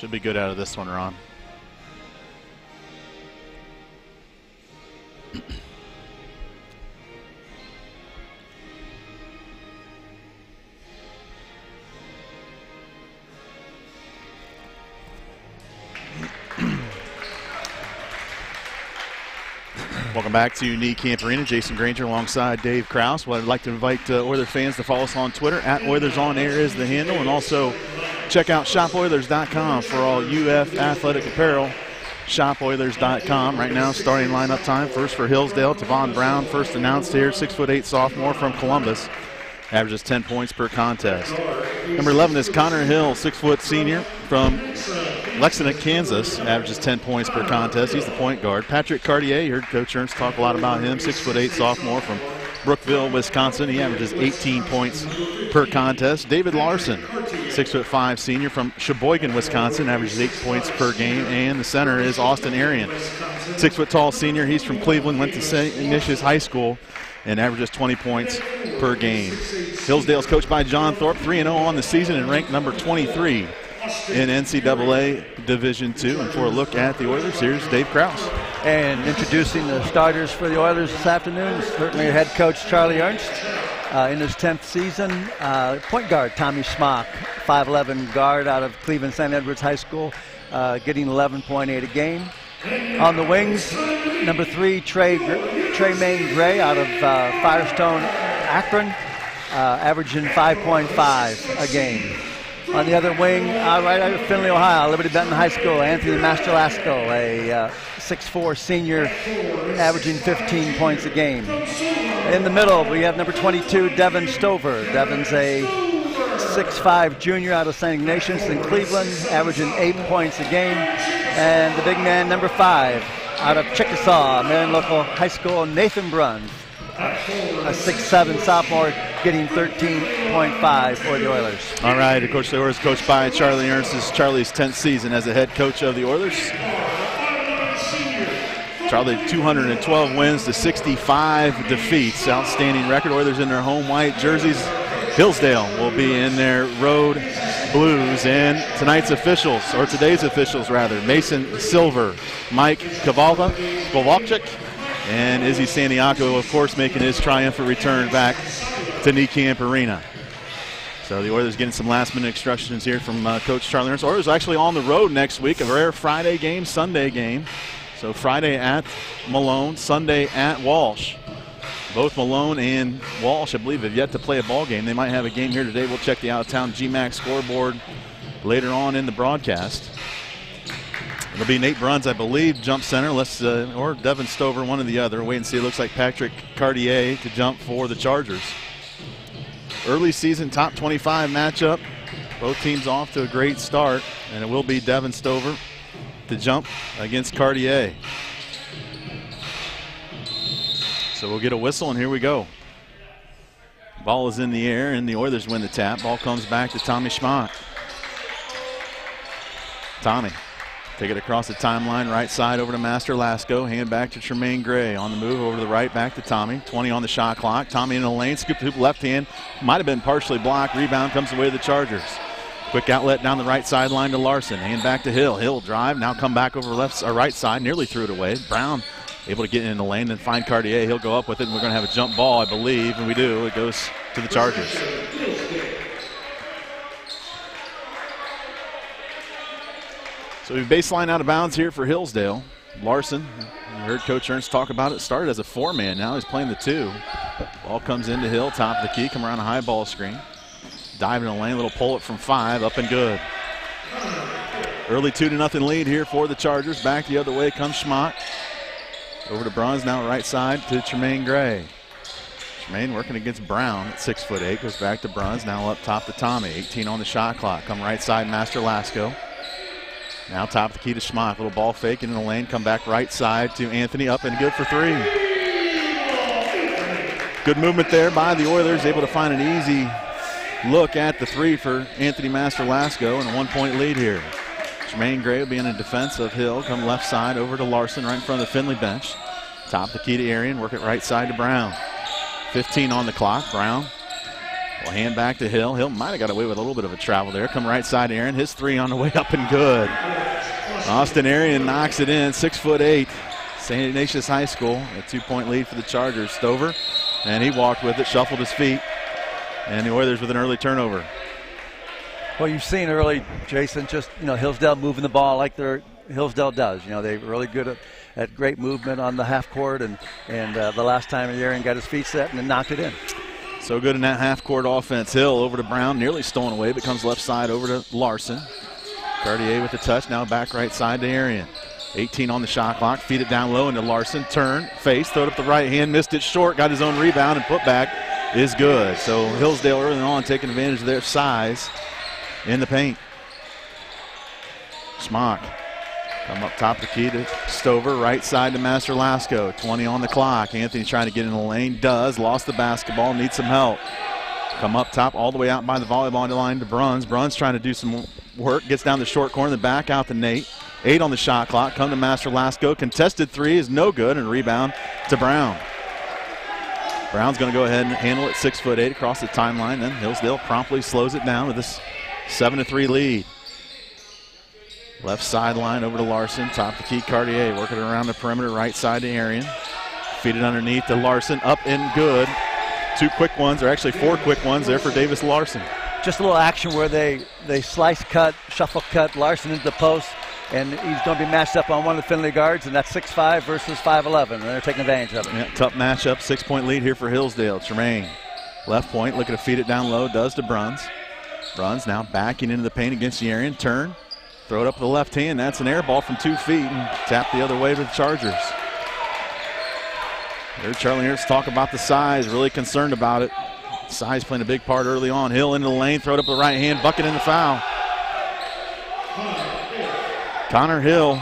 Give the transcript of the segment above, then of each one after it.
Should be good out of this one, Ron. Welcome back to Knee Camp Arena. Jason Granger alongside Dave Krause. Well, I'd like to invite Oilers fans to follow us on Twitter. @OilersOnAir is the handle. And also check out ShopOilers.com for all UF athletic apparel. ShopOilers.com. Right now, starting lineup time. First for Hillsdale, Tavon Brown, first announced here, 6'8" sophomore from Columbus. Averages 10 points per contest. Number 11 is Connor Hill, 6' senior from Lexington, Kansas. Averages 10 points per contest. He's the point guard. Patrick Cartier, you heard Coach Ernst talk a lot about him, 6'8" sophomore from Brookville, Wisconsin. He averages 18 points per contest. David Larson, 6'5" senior from Sheboygan, Wisconsin, averages 8 points per game. And the center is Austin Arian, 6' tall senior. He's from Cleveland, went to St. Ignatius High School, and averages 20 points per game. Hillsdale's coached by John Thorpe, 3-0 on the season and ranked number 23 in NCAA Division II. And for a look at the Oilers, here's Dave Krause. And introducing the starters for the Oilers this afternoon is certainly head coach Charlie Ernst in his 10th season. Point guard Tommy Schmock, 5'11" guard out of Cleveland St. Edwards High School, getting 11.8 a game. On the wings, number 3, Tremaine Gray out of Firestone, Akron, averaging 5.5 a game. On the other wing, right out of Findlay, Ohio, Liberty Benton High School, Anthony Masterlasco, a 6'4" senior, averaging 15 points a game. In the middle, we have number 22, Devin Stover. Devin's a 6'5" junior out of St. Ignatius in Cleveland, averaging 8 points a game. And the big man, number 5, out of Chickasaw, Marion Local High School, Nathan Bruns, a 6'7" sophomore, getting 13.5 for the Oilers. All right, of course, the Oilers coached by Charlie Ernst. This is Charlie's 10th season as the head coach of the Oilers. Charlie, 212 wins to 65 defeats. Outstanding record. Oilers in their home white jerseys. Hillsdale will be in their road blues. And tonight's officials, or today's officials rather, Mason Silver, Mike Kowalczyk, and Izzy Santiago, of course, making his triumphant return back to Knee Camp Arena. So the Oilers getting some last-minute instructions here from Coach Charlie Ernst. Oilers actually on the road next week, a rare Friday game, Sunday game. So Friday at Malone, Sunday at Walsh. Both Malone and Walsh, I believe, have yet to play a ball game. They might have a game here today. We'll check the out-of-town GMAC scoreboard later on in the broadcast. It'll be Nate Bruns, I believe, jump center, or Devin Stover, one or the other. Wait and see. It looks like Patrick Cartier to jump for the Chargers. Early season top 25 matchup. Both teams off to a great start, and it will be Devin Stover to jump against Cartier. So we'll get a whistle, and here we go. Ball is in the air, and the Oilers win the tap. Ball comes back to Tommy Schmock. Tommy, take it across the timeline, right side over to Masterlasco. Hand back to Tremaine Gray. On the move over to the right, back to Tommy. 20 on the shot clock. Tommy in the lane, scoop the hoop left hand. Might have been partially blocked. Rebound comes away to the Chargers. Quick outlet down the right sideline to Larson. Hand back to Hill. Hill drive, now come back over right side. Nearly threw it away. Brown able to get in the lane and find Cartier. He'll go up with it, and we're going to have a jump ball, I believe, and we do. It goes to the Chargers. So we baseline out of bounds here for Hillsdale. Larson, you heard Coach Ernst talk about it, started as a 4-man. Now he's playing the 2. Ball comes into Hill, top of the key, come around a high ball screen. Dive in the lane, little pull it from 5, up and good. Early 2-0 lead here for the Chargers. Back the other way comes Schmock. Over to Bruns, now right side to Tremaine Gray. Tremaine working against Brown at 6'8", goes back to Bruns, now up top to Tommy. 18 on the shot clock. Come right side, Masterlasco. Now top of the key to Schmock. Little ball fake in the lane, come back right side to Anthony, up and good for 3. Good movement there by the Oilers, able to find an easy look at the 3 for Anthony Masterlasco, and a 1-point lead here. Tremaine Gray will be in a defense of Hill. Come left side over to Larson right in front of the Findlay bench. Top the key to Arian. Work it right side to Brown. 15 on the clock. Brown Well, hand back to Hill. Hill might have got away with a little bit of a travel there. Come right side to Aaron. His three on the way up and good. Austin Arian knocks it in, 6'8". St. Ignatius High School, a 2-point lead for the Chargers. Stover, and he walked with it, shuffled his feet, and the Oilers with an early turnover. Well, you've seen early, Jason, just, Hillsdale moving the ball like Hillsdale does. They're really good at great movement on the half court, and the last time Aaron got his feet set and then knocked it in. So good in that half-court offense. Hill over to Brown, nearly stolen away, but comes left side over to Larson. Cartier with the touch, now back right side to Arian. 18 on the shot clock, feed it down low into Larson. Turn, face, throw it up the right hand, missed it short, got his own rebound, and put back is good. So Hillsdale early on taking advantage of their size in the paint. Schmock. Come up top of the key to Stover, right side to Master Lasco. 20 on the clock. Anthony trying to get in the lane, does. Lost the basketball, needs some help. Come up top all the way out by the volleyball line to Bruns. Bruns trying to do some work, gets down the short corner, then back out to Nate. 8 on the shot clock, come to Master Lasco. Contested three is no good, and rebound to Brown. Brown's going to go ahead and handle it, 6'8", across the timeline. Then Hillsdale promptly slows it down with this 7-3 lead. Left sideline over to Larson. Top the key, Cartier working around the perimeter, right side to Arian. Feed it underneath to Larson, up and good. 2 quick ones, or actually 4 quick ones there for Davis Larson. Just a little action where they slice cut, shuffle cut Larson into the post, and he's going to be matched up on one of the Finley guards, and that's 6'5" versus 5'11", and they're taking advantage of it. Yeah, tough matchup, 6-point lead here for Hillsdale. Tremaine, left point, looking to feed it down low, does to Bruns. Bruns now backing into the paint against Arian, turn. Throw it up with the left hand. That's an air ball from 2 feet and tap the other way to the Chargers. Heard Charlie Ernst talk about the size, really concerned about it. Size playing a big part early on. Hill into the lane, throw it up with the right hand, bucket in the foul. Connor Hill,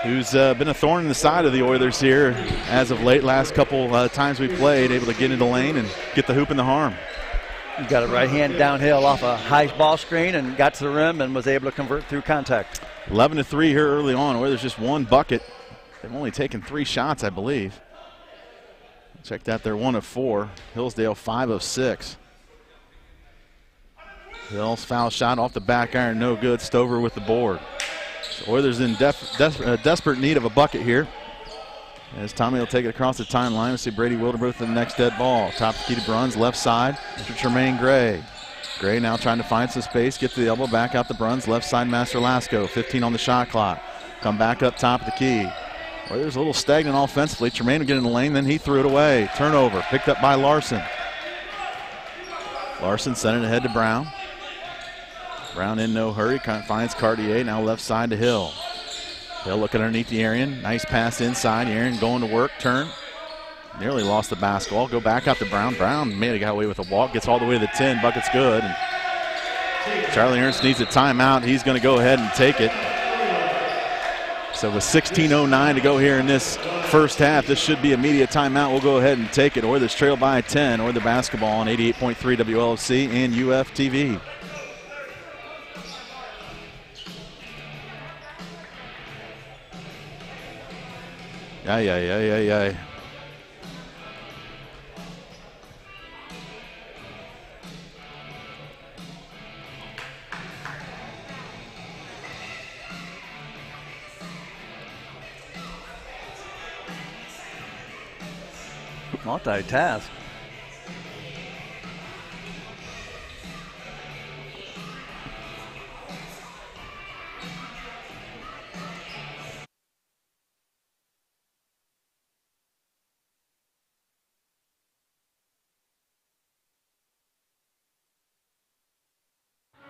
who's been a thorn in the side of the Oilers here as of late. Last couple times we played, able to get into the lane and get the hoop in the harm. He got a right hand downhill off a high ball screen and got to the rim and was able to convert through contact. 11-3 here early on. Oilers just 1 bucket. They've only taken 3 shots, I believe. Check that, they're 1 of 4. Hillsdale 5 of 6. Hill's foul shot off the back iron, no good. Stover with the board. So Oilers in desperate need of a bucket here. As Tommy will take it across the timeline, we see Brady Wilderbrook with the next dead ball. Top of the key to Bruns, left side to Tremaine Gray. Gray now trying to find some space, get to the elbow, back out the Bruns, left side Master Lasco. 15 on the shot clock. Come back up top of the key. Well, there's a little stagnant offensively. Tremaine will get in the lane, then he threw it away. Turnover, picked up by Larson. Larson sent it ahead to Brown. Brown in no hurry, finds Cartier, now left side to Hill. Hill looking underneath the Arian. Nice pass inside. Arian going to work. Turn. Nearly lost the basketball. Go back out to Brown. Brown may have got away with a walk. Gets all the way to the 10. Bucket's good. And Charlie Ernst needs a timeout. He's going to go ahead and take it. So with 16:09 to go here in this first half, this should be immediate timeout. We'll go ahead and take it. Oilers trail by 10. Or the basketball on 88.3 WLFC and UFTV. Yeah. Multitask.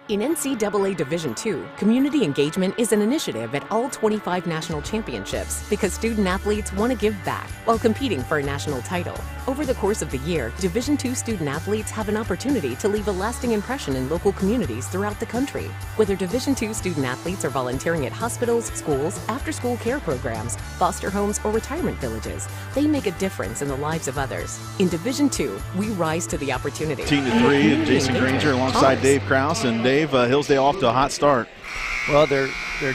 In NCAA Division II, community engagement is an initiative at all 25 national championships because student-athletes want to give back while competing for a national title. Over the course of the year, Division II student-athletes have an opportunity to leave a lasting impression in local communities throughout the country. Whether Division II student-athletes are volunteering at hospitals, schools, after-school care programs, foster homes, or retirement villages, they make a difference in the lives of others. In Division II, we rise to the opportunity. 15-3, Jason Granger alongside Dave Krause, and Dave, Hillsdale off to a hot start. Well, they're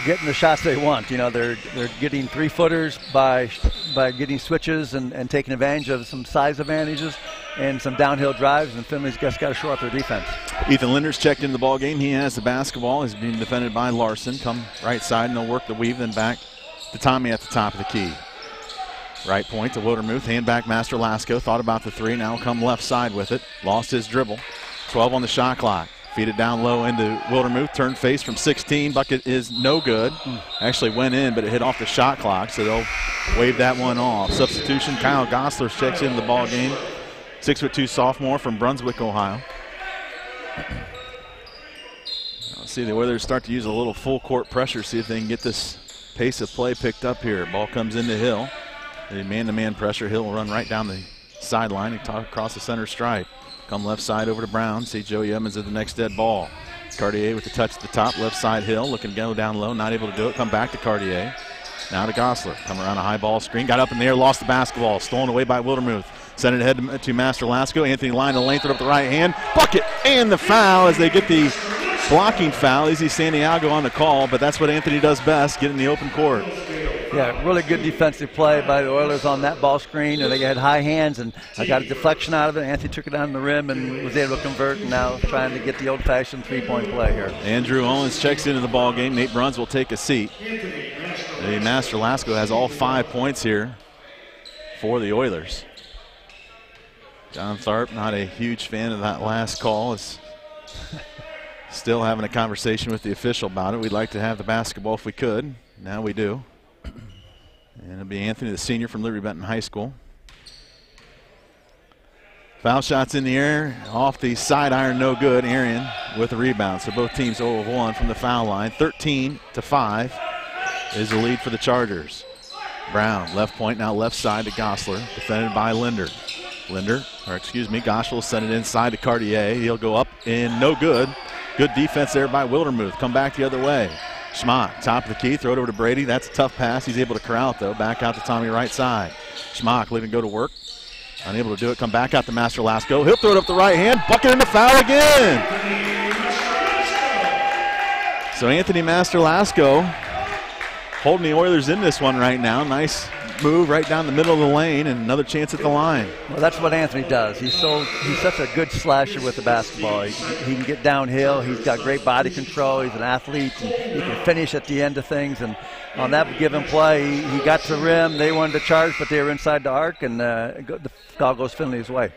getting the shots they want. You know, they're getting 3-footers by getting switches and taking advantage of some size advantages and some downhill drives, and Finley's just got to shore up their defense. Ethan Linder's checked into the ball game. He has the basketball. He's being defended by Larson. Come right side, and they'll work the weave, then back to Tommy at the top of the key. Right point to Wildermuth. Hand back Master Lasco. Thought about the three. Now come left side with it. Lost his dribble. 12 on the shot clock. Feed it down low into Wildermuth. Turn face from 16. Bucket is no good. Actually went in, but it hit off the shot clock, so they'll wave that one off. Substitution, Kyle Gosler checks into the ball game. 6'2" sophomore from Brunswick, Ohio. Let's see the Oilers start to use a little full court pressure, see if they can get this pace of play picked up here. Ball comes into Hill. The man-to-man pressure. Hill will run right down the sideline and talk across the center stripe. Come left side over to Brown. See Joey Evans at the next dead ball. Cartier with the touch at the top. Left side Hill looking to go down low. Not able to do it. Come back to Cartier. Now to Gosler. Come around a high ball screen. Got up in the air. Lost the basketball. Stolen away by Wildermuth. Sent it ahead to Master Lasco. Anthony line the lane. Throw up the right hand. Bucket and the foul as they get the blocking foul. Izzy Santiago on the call, but that's what Anthony does best. Get in the open court. Yeah, really good defensive play by the Oilers on that ball screen, and they had high hands, and I got a deflection out of it. Anthony took it down the rim and was able to convert, and now trying to get the old-fashioned three-point play here. Andrew Owens checks into the ball game. Nate Bruns will take a seat. The Master Lasco has all 5 points here for the Oilers. John Tharp, not a huge fan of that last call, is still having a conversation with the official about it. We'd like to have the basketball if we could. Now we do. And it'll be Anthony, the senior from Liberty Benton High School. Foul shots in the air, off the side iron, no good. Arian with the rebound. So both teams 0 of 1 from the foul line. 13-5 is the lead for the Chargers. Brown, left point, now left side to Gosler, defended by Linder. Gosler will send it inside to Cartier. He'll go up and no good. Good defense there by Wildermuth. Come back the other way. Schmock, top of the key, throw it over to Brady. That's a tough pass. He's able to corral it, though. Back out to Tommy right side. Schmock looking to go to work. Unable to do it. Come back out to Master Lasco. He'll throw it up the right hand. Bucket and the foul again. So Anthony Master Lasco holding the Oilers in this one right now. Nice move right down the middle of the lane, and another chance at the line. Well, that's what Anthony does. He's such a good slasher with the basketball. He can get downhill. He's got great body control. He's an athlete, and he can finish at the end of things. And on that given play, he got to the rim. They wanted to charge, but they were inside the arc, and the foul goes Finley's way.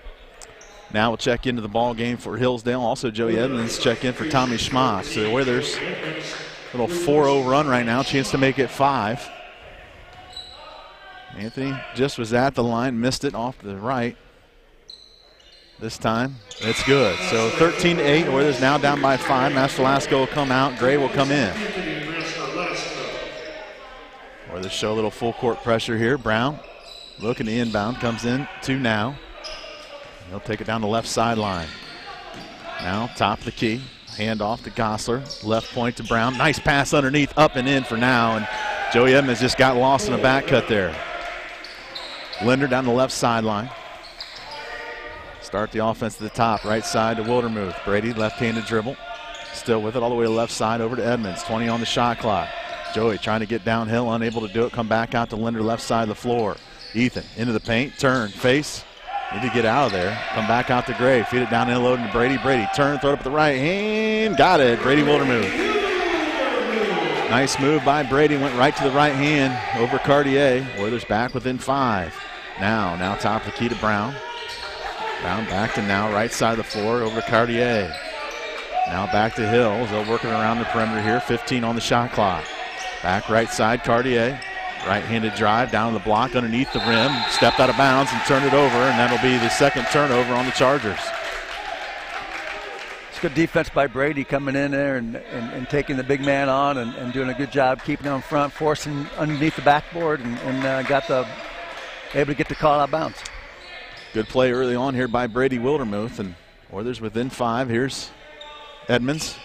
Now we'll check into the ball game for Hillsdale. Also, Joey Edmonds check in for Tommy Schmock. So the Oilers, a little 4-0 run right now. Chance to make it 5. Anthony just was at the line, missed it off to the right. This time, it's good. So 13-8, Oilers now down by 5. Master Lasco will come out, Gray will come in. Oilers show a little full court pressure here. Brown looking to inbound, comes in 2 now. He'll take it down the left sideline. Now top of the key, hand off to Gosler. Left point to Brown. Nice pass underneath, up and in for now. And Joey Edmonds just got lost in a back cut there. Linder down the left sideline. Start the offense to the top, right side to Wildermuth. Brady, left-handed dribble. Still with it all the way to left side over to Edmonds. 20 on the shot clock. Joey trying to get downhill, unable to do it. Come back out to Linder, left side of the floor. Ethan into the paint, turn, face. Need to get out of there. Come back out to Gray. Feed it down in low to Brady. Brady turn, throw it up the right hand. Got it. Brady Wildermuth. Nice move by Brady. Went right to the right hand over Cartier. Oilers back within 5. Now top of the key to Brown. Brown back to now right side of the floor over to Cartier. Now back to Hills. They're working around the perimeter here. 15 on the shot clock. Back right side, Cartier. Right-handed drive down the block underneath the rim. Stepped out of bounds and turned it over, and that'll be the second turnover on the Chargers. It's good defense by Brady coming in there and taking the big man on and doing a good job keeping him front, forcing underneath the backboard, and able to get the call out of bounds. Good play early on here by Brady Wildermuth, and Oilers within 5. Here's Edmonds.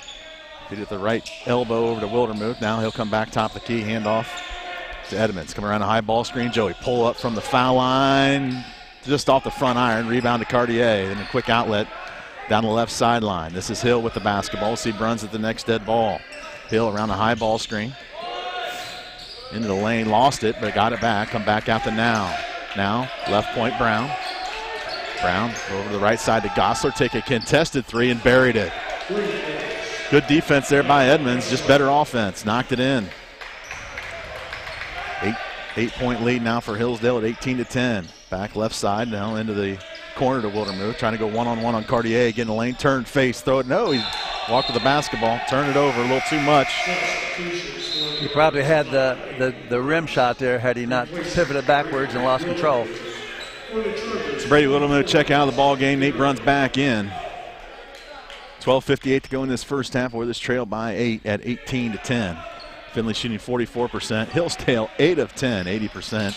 Feed it the right elbow over to Wildermuth. Now he'll come back top of the key, hand off to Edmonds. Come around a high ball screen. Joey pull up from the foul line, just off the front iron. Rebound to Cartier, then a quick outlet down the left sideline. This is Hill with the basketball. See Bruns at the next dead ball. Hill around the high ball screen. Into the lane, lost it, but got it back. Come back out to Now. Now, left point Brown. Brown over to the right side to Gosler. Take a contested three and buried it. Good defense there by Edmonds, just better offense. Knocked it in. Eight-point lead now for Hillsdale at 18-10. Back left side now into the corner to Wildermuth. Trying to go one-on-one on Cartier. Get in the lane, turn, face, throw it. No, he walked with the basketball. Turn it over a little too much. He probably had the rim shot there had he not pivoted backwards and lost control. So Brady Wildermuth check out of the ball game. Nate Bruns back in. 12:58 to go in this first half. Oilers trail by 8 at 18-10. Finley shooting 44%. Hillsdale 8 of 10, 80%.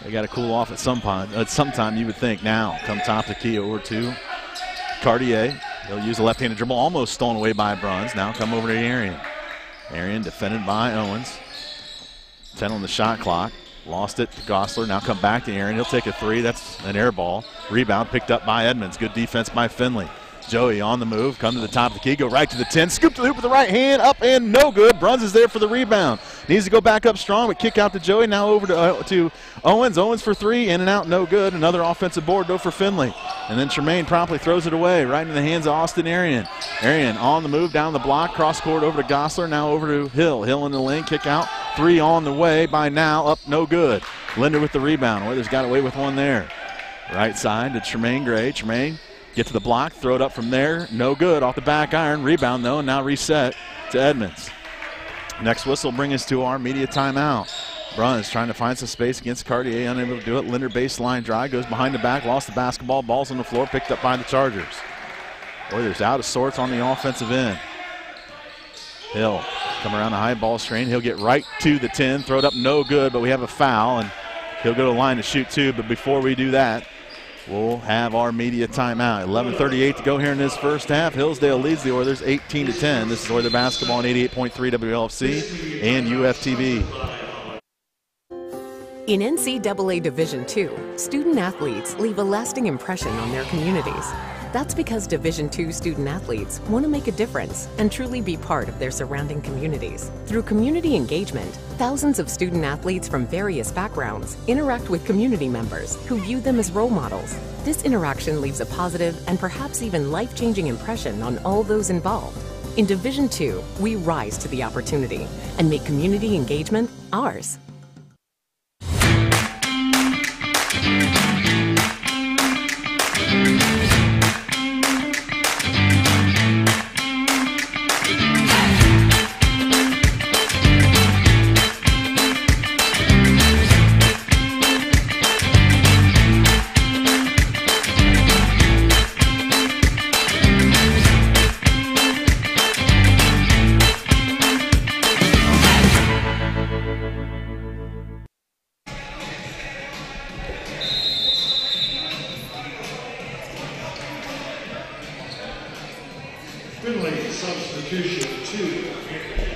They got to cool off at sometime, you would think. Now, come top the key over to Cartier. He'll use a left-handed dribble, almost stolen away by Bruns. Now come over to Arian. Arian defended by Owens. 10 on the shot clock. Lost it to Gosler. Now come back to Arian. He'll take a three. That's an air ball. Rebound picked up by Edmonds. Good defense by Finley. Joey on the move, come to the top of the key, go right to the 10, scoop to the hoop with the right hand, up and no good. Bruns is there for the rebound. Needs to go back up strong, but kick out to Joey. Now over to Owens. Owens for three, in and out, no good. Another offensive board, though, for Finley. And then Tremaine promptly throws it away, right into the hands of Austin Arian. Arian on the move, down the block, cross court over to Gosler, now over to Hill. Hill in the lane, kick out, three on the way by Now, up, no good. Linder with the rebound. Oilers got away with one there. Right side to Tremaine Gray. Tremaine get to the block, throw it up from there, no good, off the back iron, rebound though, and now reset to Edmonds. Next whistle bring us to our media timeout. Bruns trying to find some space against Cartier, unable to do it. Linder baseline drive, goes behind the back, lost the basketball, ball's on the floor, picked up by the Chargers. Oilers out of sorts on the offensive end. Hill come around the high ball screen, he'll get right to the 10, throw it up, no good, but we have a foul, and he'll go to the line to shoot two, but before we do that, we'll have our media timeout. 11:38 to go here in this first half. Hillsdale leads the Oilers 18-10. This is Oilers basketball on 88.3 WLFC and UFTV. In NCAA Division II, student athletes leave a lasting impression on their communities. That's because Division II student athletes want to make a difference and truly be part of their surrounding communities. Through community engagement, thousands of student athletes from various backgrounds interact with community members who view them as role models. This interaction leaves a positive and perhaps even life-changing impression on all those involved. In Division II, we rise to the opportunity and make community engagement ours.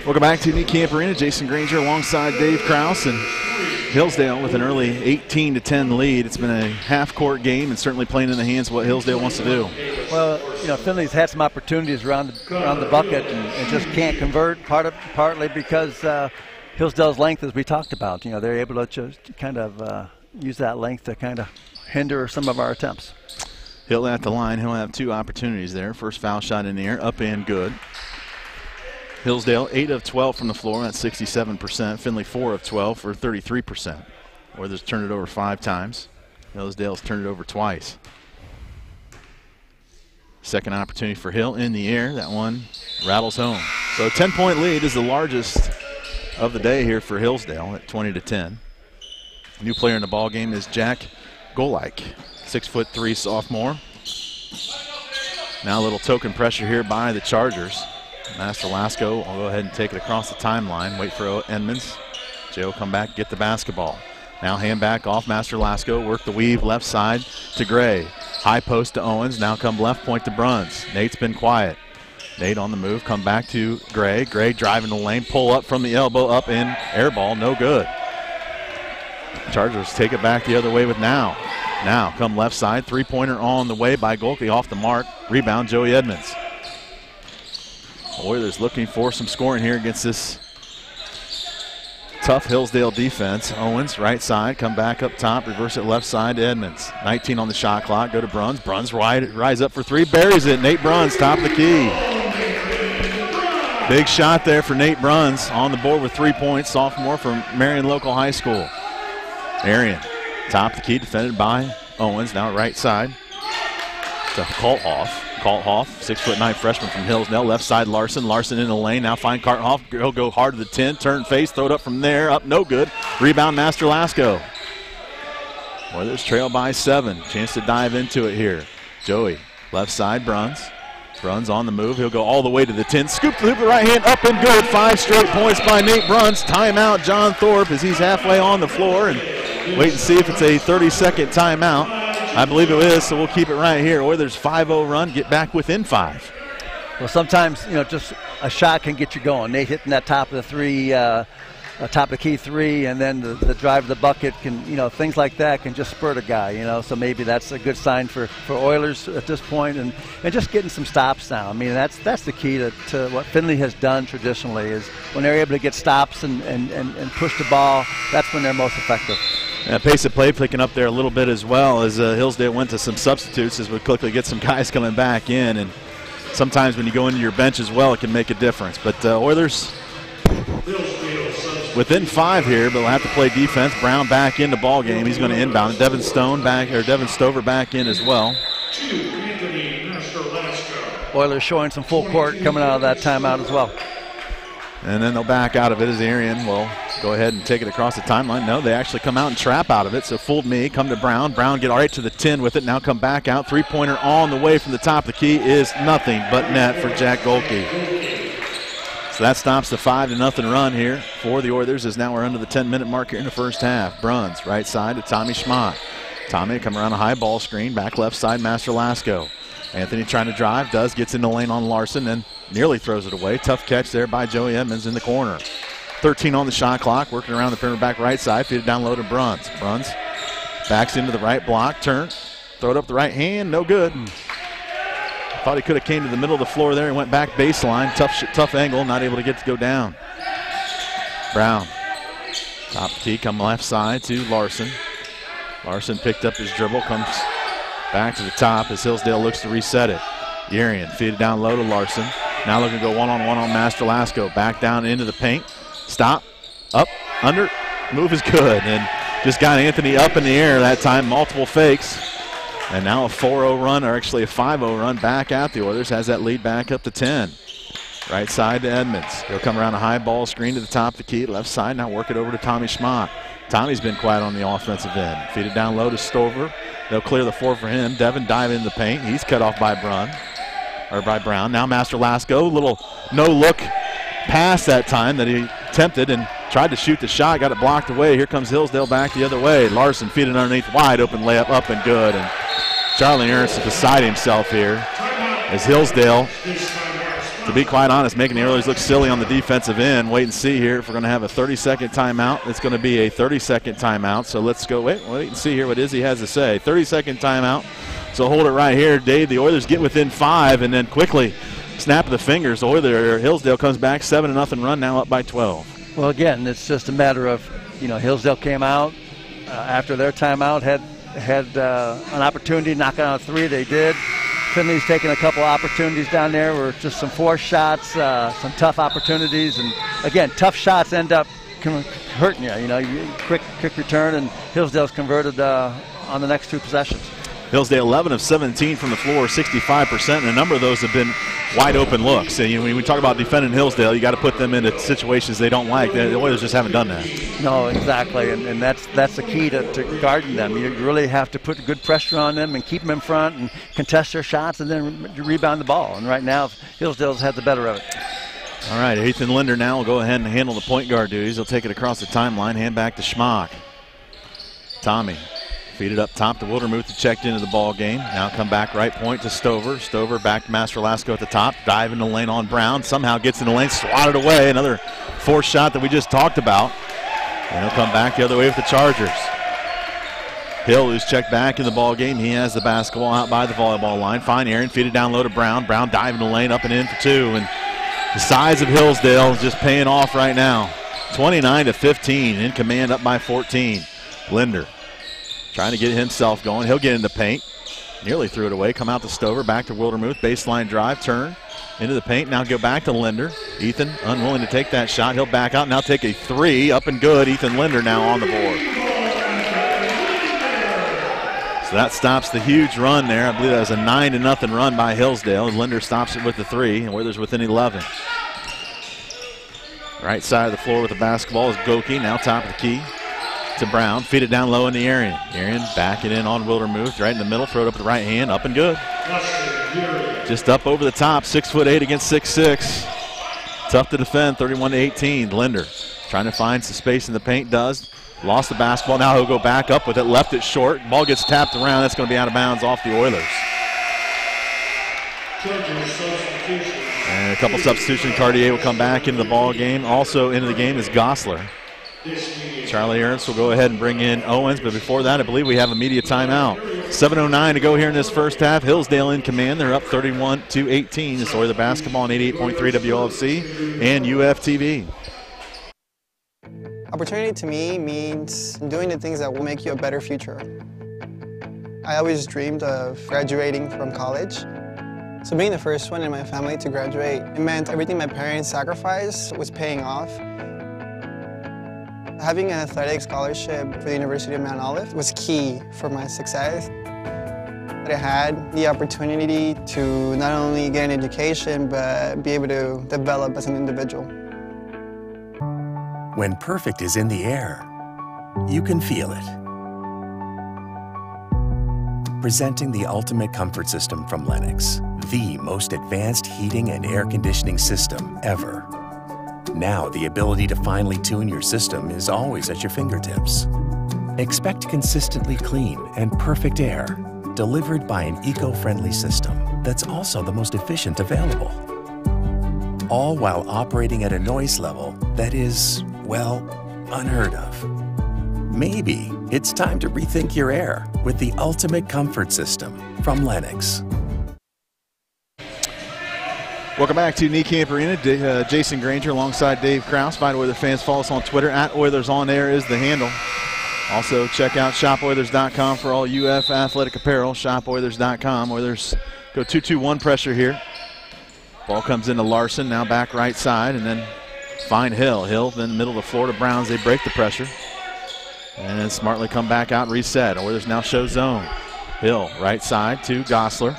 Welcome back to the Camp Arena. Jason Granger alongside Dave Krause, and Hillsdale with an early 18-10 lead. It's been a half-court game and certainly playing in the hands of what Hillsdale wants to do. Well, you know, Finley's had some opportunities around the bucket and just can't convert, partly because Hillsdale's length, as we talked about. You know, they're able to just kind of use that length to kind of hinder some of our attempts. Hill at the line. He'll have two opportunities there. First foul shot in the air, up and good. Hillsdale 8 of 12 from the floor, that's 67%. Finley 4 of 12 for 33%. Oilers turned it over 5 times. Hillsdale's turned it over twice. Second opportunity for Hill in the air. That one rattles home. So a 10-point lead is the largest of the day here for Hillsdale at 20-10. New player in the ball game is Jack Golike, 6'3" sophomore. Now a little token pressure here by the Chargers. Master Lasco will go ahead and take it across the timeline. Wait for Edmonds. Jay will come back, get the basketball. Now hand back off Master Lasco. Work the weave left side to Gray. High post to Owens. Now come left point to Bruns. Nate's been quiet. Nate on the move. Come back to Gray. Gray driving the lane. Pull up from the elbow. Up in air ball. No good. Chargers take it back the other way with Now. Now come left side. Three-pointer on the way by Golke. Off the mark. Rebound Joey Edmonds. Oilers looking for some scoring here against this tough Hillsdale defense. Owens, right side, come back up top, reverse it left side to Edmonds. 19 on the shot clock, go to Bruns. Bruns rise up for three, buries it. Nate Bruns, top of the key. Big shot there for Nate Bruns, on the board with 3 points, sophomore from Marion Local High School. Arian, top of the key, defended by Owens, now right side to Kalthoff. Kalthoff, 6'9" freshman from Hillsdale. Left side Larson. Larson in the lane. Now find Kalthoff. He'll go hard to the 10. Turn face. Throw it up from there. Up. No good. Rebound Master Lasco. Oilers trail by 7. Chance to dive into it here. Joey. Left side Bruns. Bruns on the move. He'll go all the way to the 10. Scoop the hoop with the right hand. Up and good. 5 straight points by Nate Bruns. Timeout John Thorpe as he's halfway on the floor. And wait and see if it's a 30-second timeout. I believe it is, so we'll keep it right here. Oilers 5-0 run, get back within 5. Well, sometimes, just a shot can get you going. Nate hitting that top of the three, top of the key three, and then the drive of the bucket can, things like that can just spurt a guy, So maybe that's a good sign for Oilers at this point, and just getting some stops now. I mean, that's the key to what Findlay has done traditionally is when they're able to get stops and push the ball, that's when they're most effective. Pace of play picking up there a little bit as well as Hillsdale went to some substitutes as we quickly get some guys coming back in. And sometimes when you go into your bench as well, it can make a difference. But Oilers within 5 here, but we'll have to play defense. Brown back in the ball game. He's going to inbound. Devin Stover back in as well. Oilers showing some full court coming out of that timeout as well. And then they'll back out of it as Arian will go ahead and take it across the timeline. No, they actually come out and trap out of it. So fooled me. Come to Brown. Brown get all right to the 10 with it. Now come back out. 3-pointer on the way from the top of the key is nothing but net for Jack Golke. So that stops the 5-0 run here for the Oilers as now we're under the 10-minute mark here in the first half. Bruns right side to Tommy Schmock. Tommy come around a high ball screen. Back left side Master Lasco. Anthony trying to drive, gets in the lane on Larson and nearly throws it away. Tough catch there by Joey Edmonds in the corner. 13 on the shot clock, working around the perimeter back right side, feed it down low to Bruns. Bruns backs into the right block, turn, throw it up the right hand, no good. Thought he could have came to the middle of the floor there and went back baseline. Tough angle, not able to get to go down. Brown, top key, come left side to Larson. Larson picked up his dribble, comes back to the top as Hillsdale looks to reset it. Arian feed it down low to Larson. Now looking to go one-on-one on Master Lasco. Back down into the paint. Stop. Up. Under. Move is good. And just got Anthony up in the air that time. Multiple fakes. And now a 4-0 run, or actually a 5-0 run back at the Oilers. Has that lead back up to 10. Right side to Edmonds. He'll come around a high ball screen to the top of the key. Left side. Now work it over to Tommy Schmock. Tommy's been quiet on the offensive end. Feed it down low to Stover. They'll clear the 4 for him. Devin dive in the paint. He's cut off by Brown. Now Master Lasco, little no-look pass that time that he attempted and tried to shoot the shot, got it blocked away. Here comes Hillsdale back the other way. Larson feeding underneath, wide open layup, up and good. And Charlie Ernst is beside himself here as Hillsdale, to be quite honest, making the Oilers look silly on the defensive end. Wait and see here if we're going to have a 30-second timeout. It's going to be a 30-second timeout. So let's go wait and see here what Izzy has to say. 30-second timeout. So hold it right here, Dave. The Oilers get within 5 and then quickly snap of the fingers. Hillsdale comes back, 7-0 run, now up by 12. Well, again, it's just a matter of, Hillsdale came out after their timeout, had an opportunity to knock out a 3. They did. Finley's taken a couple opportunities down there where just some forced shots, some tough opportunities. And, again, tough shots end up hurting you. Quick return, and Hillsdale's converted on the next 2 possessions. Hillsdale 11 of 17 from the floor, 65%, and a number of those have been wide open looks. And when we talk about defending Hillsdale, you got to put them into situations they don't like. The Oilers just haven't done that. No, exactly, and that's the key to guarding them. You really have to put good pressure on them and keep them in front and contest their shots and then rebound the ball. And right now, Hillsdale's had the better of it. All right, Ethan Linder now will go ahead and handle the point guard duties. He'll take it across the timeline, hand back to Schmock. Tommy. Feed it up top to Wildermuth, who checked into the ball game. Now come back right point to Stover. Stover back to Master Lasco at the top. Dive in the lane on Brown. Somehow gets in the lane, swatted away. Another forced shot that we just talked about. And he'll come back the other way with the Chargers. Hill, who's checked back in the ball game. He has the basketball out by the volleyball line. Fine Aaron, feed it down low to Brown. Brown dive in the lane, up and in for 2. And The size of Hillsdale just paying off right now. 29-15, in command, up by 14. Linder trying to get himself going. He'll get into paint. Nearly threw it away. Come out to Stover, back to Wildermuth. Baseline drive, turn into the paint. Now go back to Linder. Ethan unwilling to take that shot. He'll back out. Now take a three. Up and good. Ethan Linder now on the board. So that stops the huge run there. I believe that was a 9-0 run by Hillsdale. And Linder stops it with the three, and Oilers within 11. Right side of the floor with the basketball is Goki. Now top of the key to Brown. Feed it down low in the Arian. Arian back it in on Wildermuth. Right in the middle. Throw it up with the right hand. Up and good. Just up over the top. 6'8" against 6'6". Tough to defend. 31-18. Linder trying to find some space in the paint. Does. Lost the basketball. Now he'll go back up with it. Left it short. Ball gets tapped around. That's going to be out of bounds off the Oilers. And a couple substitutions. Cartier will come back into the ball game. Also into the game is Gosler. Charlie Ernst will go ahead and bring in Owens, but before that, I believe we have a media timeout. 7:09 to go here in this first half. Hillsdale in command. They're up 31-18. This is Oilers basketball on 88.3 WLFC and UFTV. Opportunity to me means doing the things that will make you a better future. I always dreamed of graduating from college. So being the first one in my family to graduate, it meant everything my parents sacrificed was paying off. Having an athletic scholarship for the University of Mount Olive was key for my success. I had the opportunity to not only get an education, but be able to develop as an individual. When perfect is in the air, you can feel it. Presenting the ultimate comfort system from Lennox, the most advanced heating and air conditioning system ever. Now the ability to finely tune your system is always at your fingertips. Expect consistently clean and perfect air, delivered by an eco-friendly system that's also the most efficient available. All while operating at a noise level that is, well, unheard of. Maybe it's time to rethink your air with the ultimate comfort system from Lennox. Welcome back to Niekamp Arena. Jason Granger alongside Dave Kraus. Find Oilers fans. Follow us on Twitter. @OilersOnAir is the handle. Also, check out ShopOilers.com for all UF athletic apparel. ShopOilers.com. Oilers go 2-2-1 pressure here. Ball comes into Larson. Now back right side. And then find Hill. Hill then middle of the floor to Browns. They break the pressure. And then smartly come back out and reset. Oilers now show zone. Hill right side to Gosler.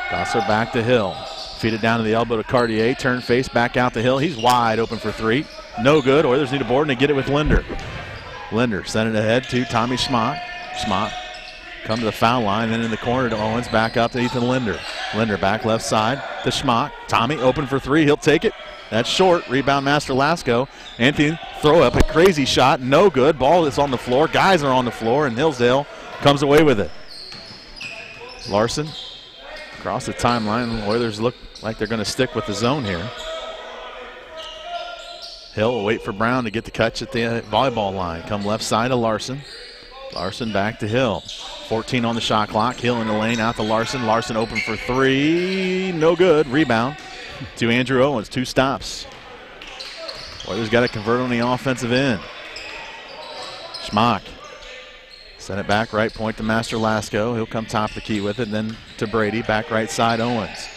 Gosler back to Hill. Feed it down to the elbow to Cartier. Turn face back out to Hill. He's wide open for three. No good. Oilers need a board and they get it with Linder. Linder sent it ahead to Tommy Schmock. Schmock come to the foul line. Then in the corner to Owens. Back up to Ethan Linder. Linder back left side to Schmock. Tommy open for three. He'll take it. That's short. Rebound Master Lasco. Anthony throw up a crazy shot. No good. Ball is on the floor. Guys are on the floor and Hillsdale comes away with it. Larson across the timeline. Oilers look like they're going to stick with the zone here. Hill will wait for Brown to get the catch at the volleyball line. Come left side to Larson. Larson back to Hill. 14 on the shot clock. Hill in the lane out to Larson. Larson open for three. No good. Rebound to Andrew Owens. 2 stops. Oilers got to convert on the offensive end. Schmock. Send it back right point to Master Lasco. He'll come top the key with it. Then to Brady. Back right side Owens.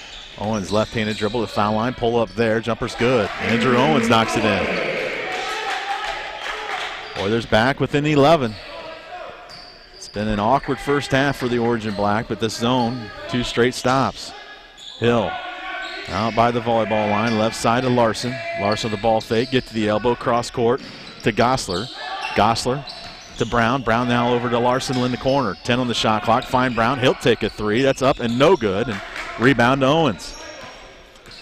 Owens left-handed dribble to foul line. Pull up there. Jumper's good. Andrew Owens knocks it in. Oilers back within 11. It's been an awkward first half for the Orange and Black, but this zone, 2 straight stops. Hill out by the volleyball line. Left side to Larson. Larson the ball fake. Get to the elbow. Cross court to Gosler. Gosler to Brown. Brown now over to Larson in the corner. 10 on the shot clock. Find Brown. He'll take a 3. That's up and no good. And rebound to Owens.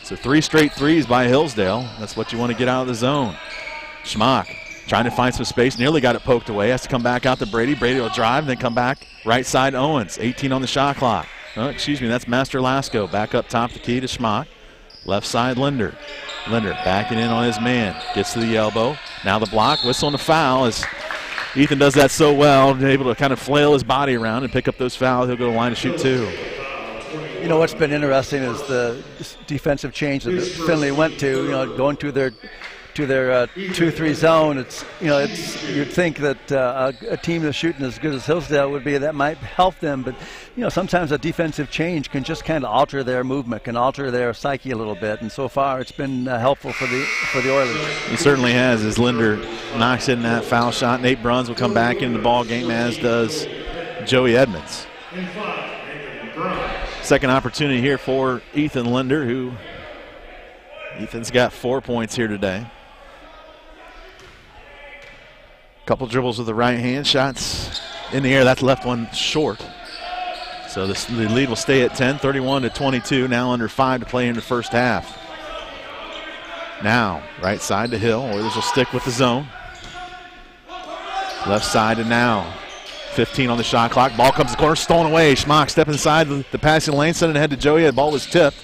So 3 straight threes by Hillsdale. That's what you want to get out of the zone. Schmock trying to find some space. Nearly got it poked away. Has to come back out to Brady. Brady will drive and then come back right side Owens. 18 on the shot clock. Oh, excuse me, that's Master Lasco. Back up top the key to Schmock. Left side Linder. Linder backing in on his man. Gets to the elbow. Now the block. Whistle and a foul as Ethan does that so well. Able to kind of flail his body around and pick up those fouls. He'll go to the line to shoot 2. You know, what's been interesting is the defensive change that Finley went to, you know, going to their 2-3 zone. It's, you know, you'd think that a team that's shooting as good as Hillsdale would be, that might help them, but you know, sometimes a defensive change can just kind of alter their movement, can alter their psyche a little bit, and so far it's been helpful for the Oilers. It certainly has, as Linder knocks in that foul shot. Nate Bruns will come back into the ball game, as does Joey Edmonds. Second opportunity here for Ethan Linder, who Ethan's got 4 points here today. Couple dribbles with the right hand, shots in the air. That's left one short. So the lead will stay at 10, 31-22. Now under 5 to play in the first half. Now right side to Hill. Oilers will stick with the zone. Left side to Now. 15 on the shot clock. Ball comes to the corner, stolen away. Schmock step inside the passing lane, sending ahead to Joey. The ball was tipped.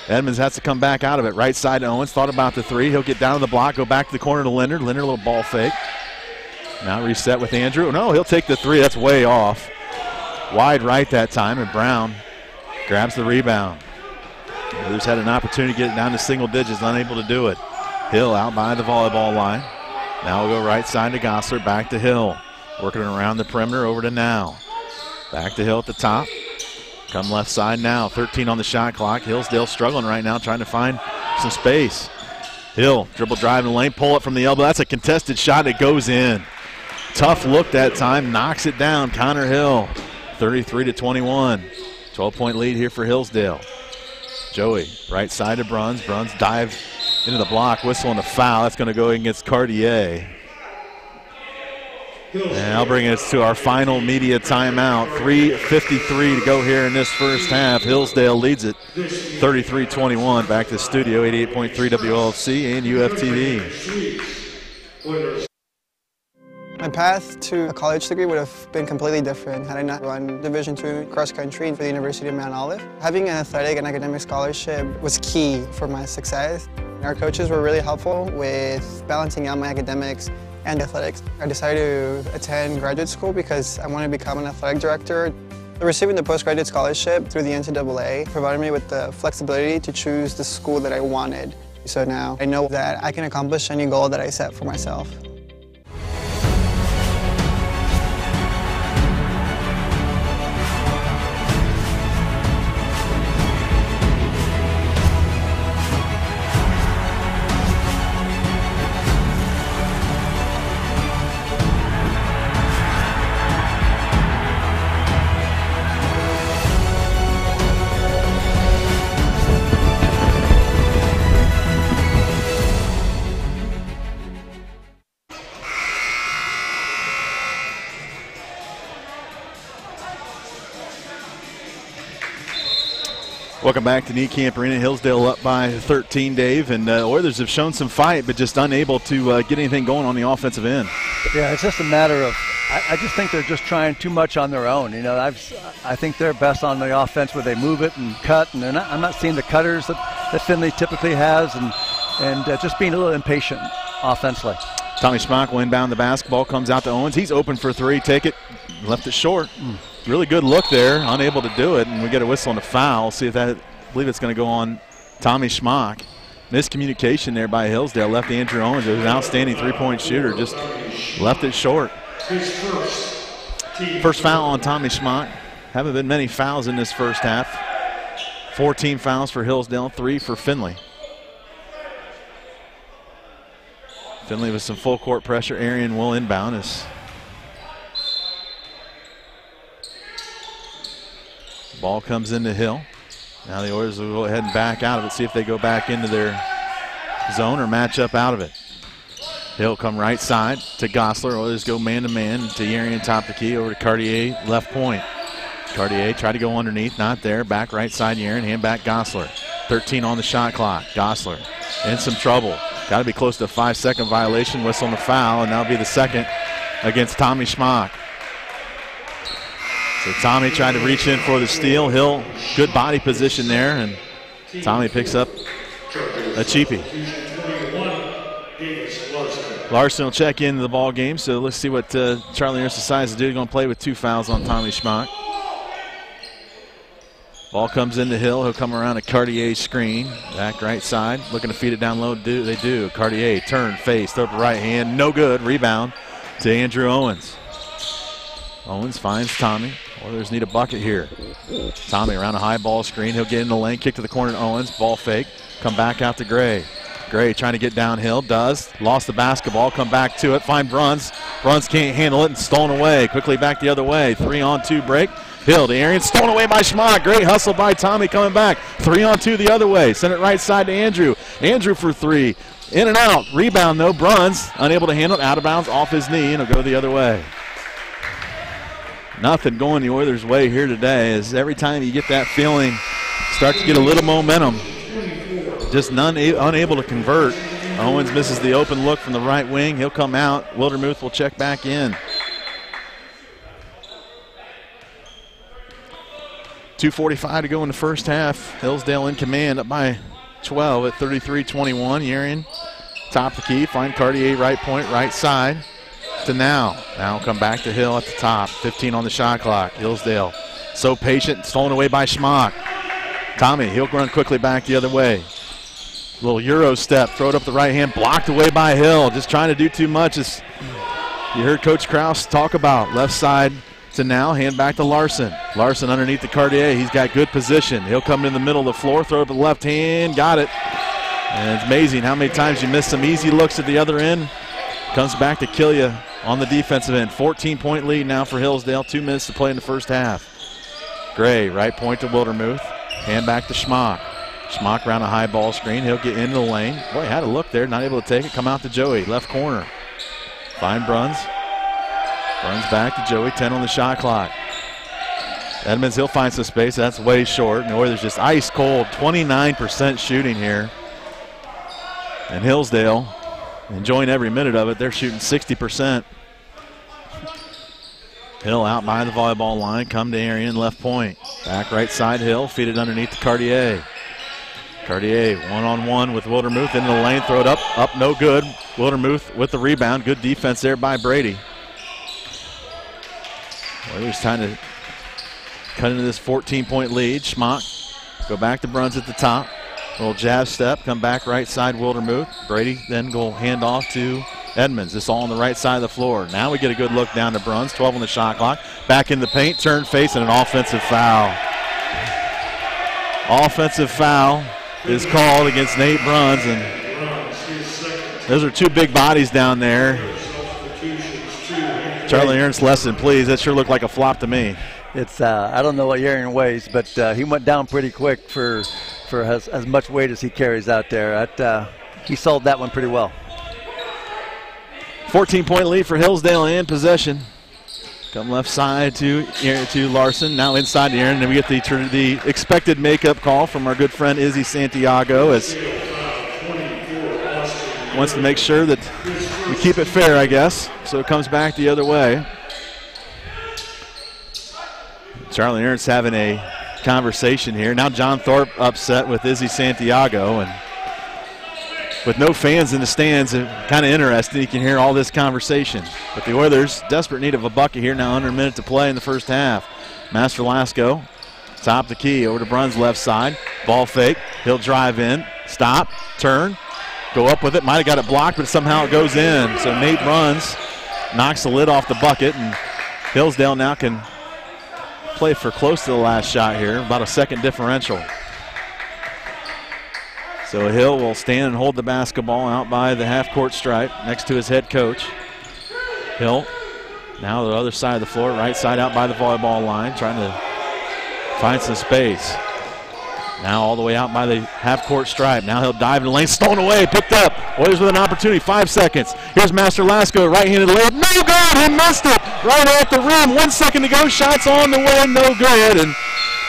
Edmonds has to come back out of it. Right side to Owens. Thought about the three. He'll get down to the block, go back to the corner to Linder. Linder, a little ball fake. Now reset with Andrew. No, he'll take the three. That's way off. Wide right that time, and Brown grabs the rebound. Oilers had an opportunity to get it down to single digits, unable to do it. Hill out by the volleyball line. Now we'll go right side to Gosler, back to Hill. Working around the perimeter, over to Now. Back to Hill at the top. Come left side now, 13 on the shot clock. Hillsdale struggling right now, trying to find some space. Hill, dribble drive in the lane, pull it from the elbow. That's a contested shot, it goes in. Tough look that time, knocks it down. Connor Hill, 33-21. 12-point lead here for Hillsdale. Joey, right side to Bruns. Bruns dive into the block, whistle and a foul. That's going to go against Cartier. And I'll bring us to our final media timeout. 3:53 to go here in this first half. Hillsdale leads it 33-21. Back to the studio, 88.3 WLFC and UFTV. My path to a college degree would have been completely different had I not run Division II cross country for the University of Mount Olive. Having an athletic and academic scholarship was key for my success. Our coaches were really helpful with balancing out my academics and athletics. I decided to attend graduate school because I wanted to become an athletic director. Receiving the postgraduate scholarship through the NCAA provided me with the flexibility to choose the school that I wanted. So now I know that I can accomplish any goal that I set for myself. Welcome back to Niekamp Arena. Hillsdale up by 13, Dave, and Oilers have shown some fight, but just unable to get anything going on the offensive end. Yeah, it's just a matter of, I just think they're just trying too much on their own. You know, I think they're best on the offense where they move it and cut, and I'm not seeing the cutters that Finley typically has, and just being a little impatient offensively. Tommy Schmock will inbound the basketball, comes out to Owens. He's open for three, take it, left it short. Really good look there, unable to do it, and we get a whistle and a foul. See if that, I believe it's going to go on Tommy Schmock. Miscommunication there by Hillsdale, left Andrew Owens, who's an outstanding three-point shooter, just left it short. First foul on Tommy Schmock. Haven't been many fouls in this first half. 14 fouls for Hillsdale, 3 for Finley. Finley with some full court pressure. Arian will inbound as ball comes into Hill. Now the Oilers will go ahead and back out of it, see if they go back into their zone or match up out of it. Hill come right side to Gosler. Oilers go man-to-man to Yarian top the key, over to Cartier, left point. Cartier tried to go underneath, not there. Back right side Yarian, hand back Gosler. 13 on the shot clock. Gosler in some trouble. Got to be close to a 5-second violation. Whistle on the foul, and that'll be the second against Tommy Schmock. So Tommy tried to reach in for the steal. Hill, good body position there, and Tommy picks up a cheapie. Larson will check into the ball game, so let's see what Charlie Ernst decides to do. He's going to play with 2 fouls on Tommy Schmock. Ball comes into Hill. He'll come around a Cartier's screen. Back right side. Looking to feed it down low. They do. Cartier turn, face, throw up the right hand. No good. Rebound to Andrew Owens. Owens finds Tommy. Oilers need a bucket here. Tommy around a high ball screen. He'll get in the lane. Kick to the corner to Owens. Ball fake. Come back out to Gray. Gray trying to get downhill. Does. Lost the basketball. Come back to it. Find Bruns. Bruns can't handle it and stolen away. Quickly back the other way. 3-on-2 break. Hill to Arian. Stolen away by Schmock. Great hustle by Tommy coming back. 3-on-2 the other way. Send it right side to Andrew. Andrew for three. In and out. Rebound though. Bruns unable to handle it. Out of bounds off his knee, and it'll go the other way. Nothing going the Oilers' way here today, as every time you get that feeling, start to get a little momentum. Just unable to convert. Owens misses the open look from the right wing. He'll come out. Wildermuth will check back in. 2:45 to go in the first half. Hillsdale in command, up by 12 at 33-21. Yarian top the key, find Cartier right point, right side to Now. Now come back to Hill at the top. 15 on the shot clock. Hillsdale so patient, stolen away by Schmock. Tommy, he'll run quickly back the other way. Little Euro step, throw it up the right hand, blocked away by Hill. Just trying to do too much, as you heard Coach Krause talk about. Left side to Now, hand back to Larson. Larson underneath the Cartier. He's got good position. He'll come in the middle of the floor, throw it up the left hand, got it. And it's amazing how many times you miss some easy looks at the other end. Comes back to kill you on the defensive end. 14-point lead now for Hillsdale. 2 minutes to play in the first half. Gray, right point to Wildermuth. Hand back to Schmock. Schmock around a high ball screen. He'll get into the lane. Boy, had a look there. Not able to take it. Come out to Joey. Left corner. Find Bruns. Bruns back to Joey. 10 on the shot clock. Edmonds, he'll find some space. That's way short. And the Oilers just ice cold. 29% shooting here. And Hillsdale enjoying every minute of it. They're shooting 60%. Hill out by the volleyball line. Come to Arian, left point. Back right side, Hill. Feed it underneath to Cartier. Cartier one-on-one with Wildermuth into the lane. Throw it up. Up, no good. Wildermuth with the rebound. Good defense there by Brady. Oilers trying to cut into this 14-point lead. Schmock go back to Bruns at the top. Little jab step. Come back right side, Wildermuth. Brady then go hand off to Edmonds. This all on the right side of the floor. Now we get a good look down to Bruns. 12 on the shot clock. Back in the paint. Turn face and an offensive foul. Offensive foul is called against Nate Bruns, and those are 2 big bodies down there. Charlie Ernst, less than please. That sure looked like a flop to me. It's I don't know what Yarian weighs, but he went down pretty quick for as much weight as he carries out there. He sold that one pretty well. 14-point lead for Hillsdale in possession. Come left side to Larson. Now inside to Aaron. And we get the expected makeup call from our good friend Izzy Santiago, as wants to make sure that we keep it fair, I guess. So it comes back the other way. Charlie Ernst having a conversation here. Now John Thorpe upset with Izzy Santiago, and with no fans in the stands, kind of interesting. You can hear all this conversation. But the Oilers, desperate need of a bucket here now, under a minute to play in the first half. Master Lasco, top the key, over to Bruns left side. Ball fake, he'll drive in, stop, turn, go up with it. Might have got it blocked, but somehow it goes in. So Nate Bruns knocks the lid off the bucket, and Hillsdale now can play for close to the last shot here, about a second differential. So Hill will stand and hold the basketball out by the half-court stripe next to his head coach. Hill now the other side of the floor, right side out by the volleyball line, trying to find some space. Now all the way out by the half-court stripe. Now he'll dive in the lane, stolen away, picked up. Oilers with an opportunity, 5 seconds. Here's Master Lasco, right-handed layup, no good, he missed it, right at the rim. 1 second to go, shots on the way, no good. And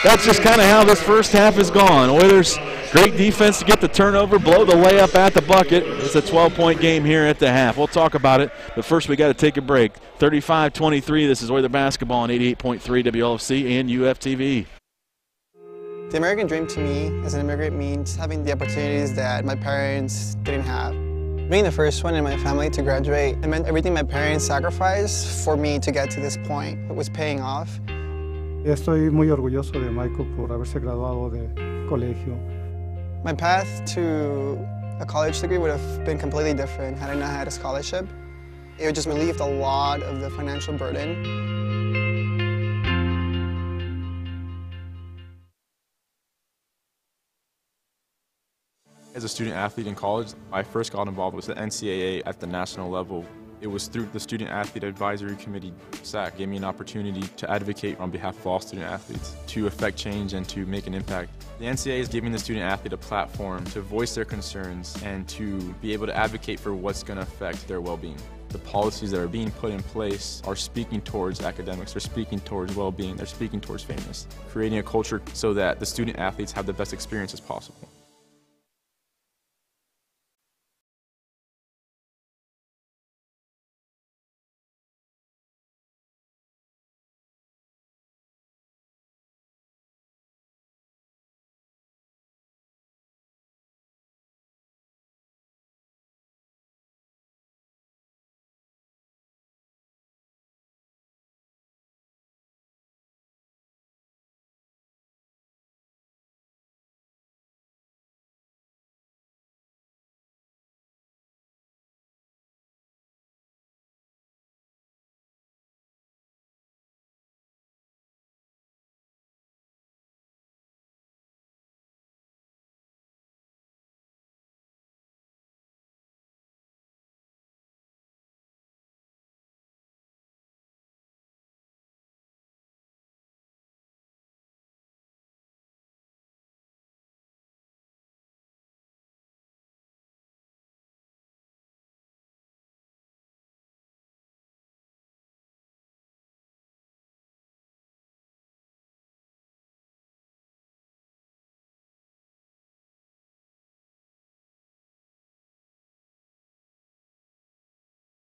that's just kind of how this first half has gone. Oilers, great defense to get the turnover, blow the layup at the bucket. It's a 12-point game here at the half. We'll talk about it, but first we got to take a break. 35-23, this is Oiler basketball on 88.3 WLFC and UFTV. The American dream to me as an immigrant means having the opportunities that my parents didn't have. Being the first one in my family to graduate, it meant everything my parents sacrificed for me to get to this point. It was paying off. Estoy muy orgulloso de Michael por haberse graduado de colegio. My path to a college degree would have been completely different had I not had a scholarship. It would just relieved a lot of the financial burden. As a student athlete in college, I first got involved with the NCAA at the national level. It was through the Student Athlete Advisory Committee, SAC, gave me an opportunity to advocate on behalf of all student athletes, to affect change and to make an impact. The NCAA is giving the student athlete a platform to voice their concerns and to be able to advocate for what's going to affect their well-being. The policies that are being put in place are speaking towards academics, they're speaking towards well-being, they're speaking towards fairness, creating a culture so that the student athletes have the best experience as possible.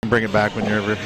Bring it back when you're ever.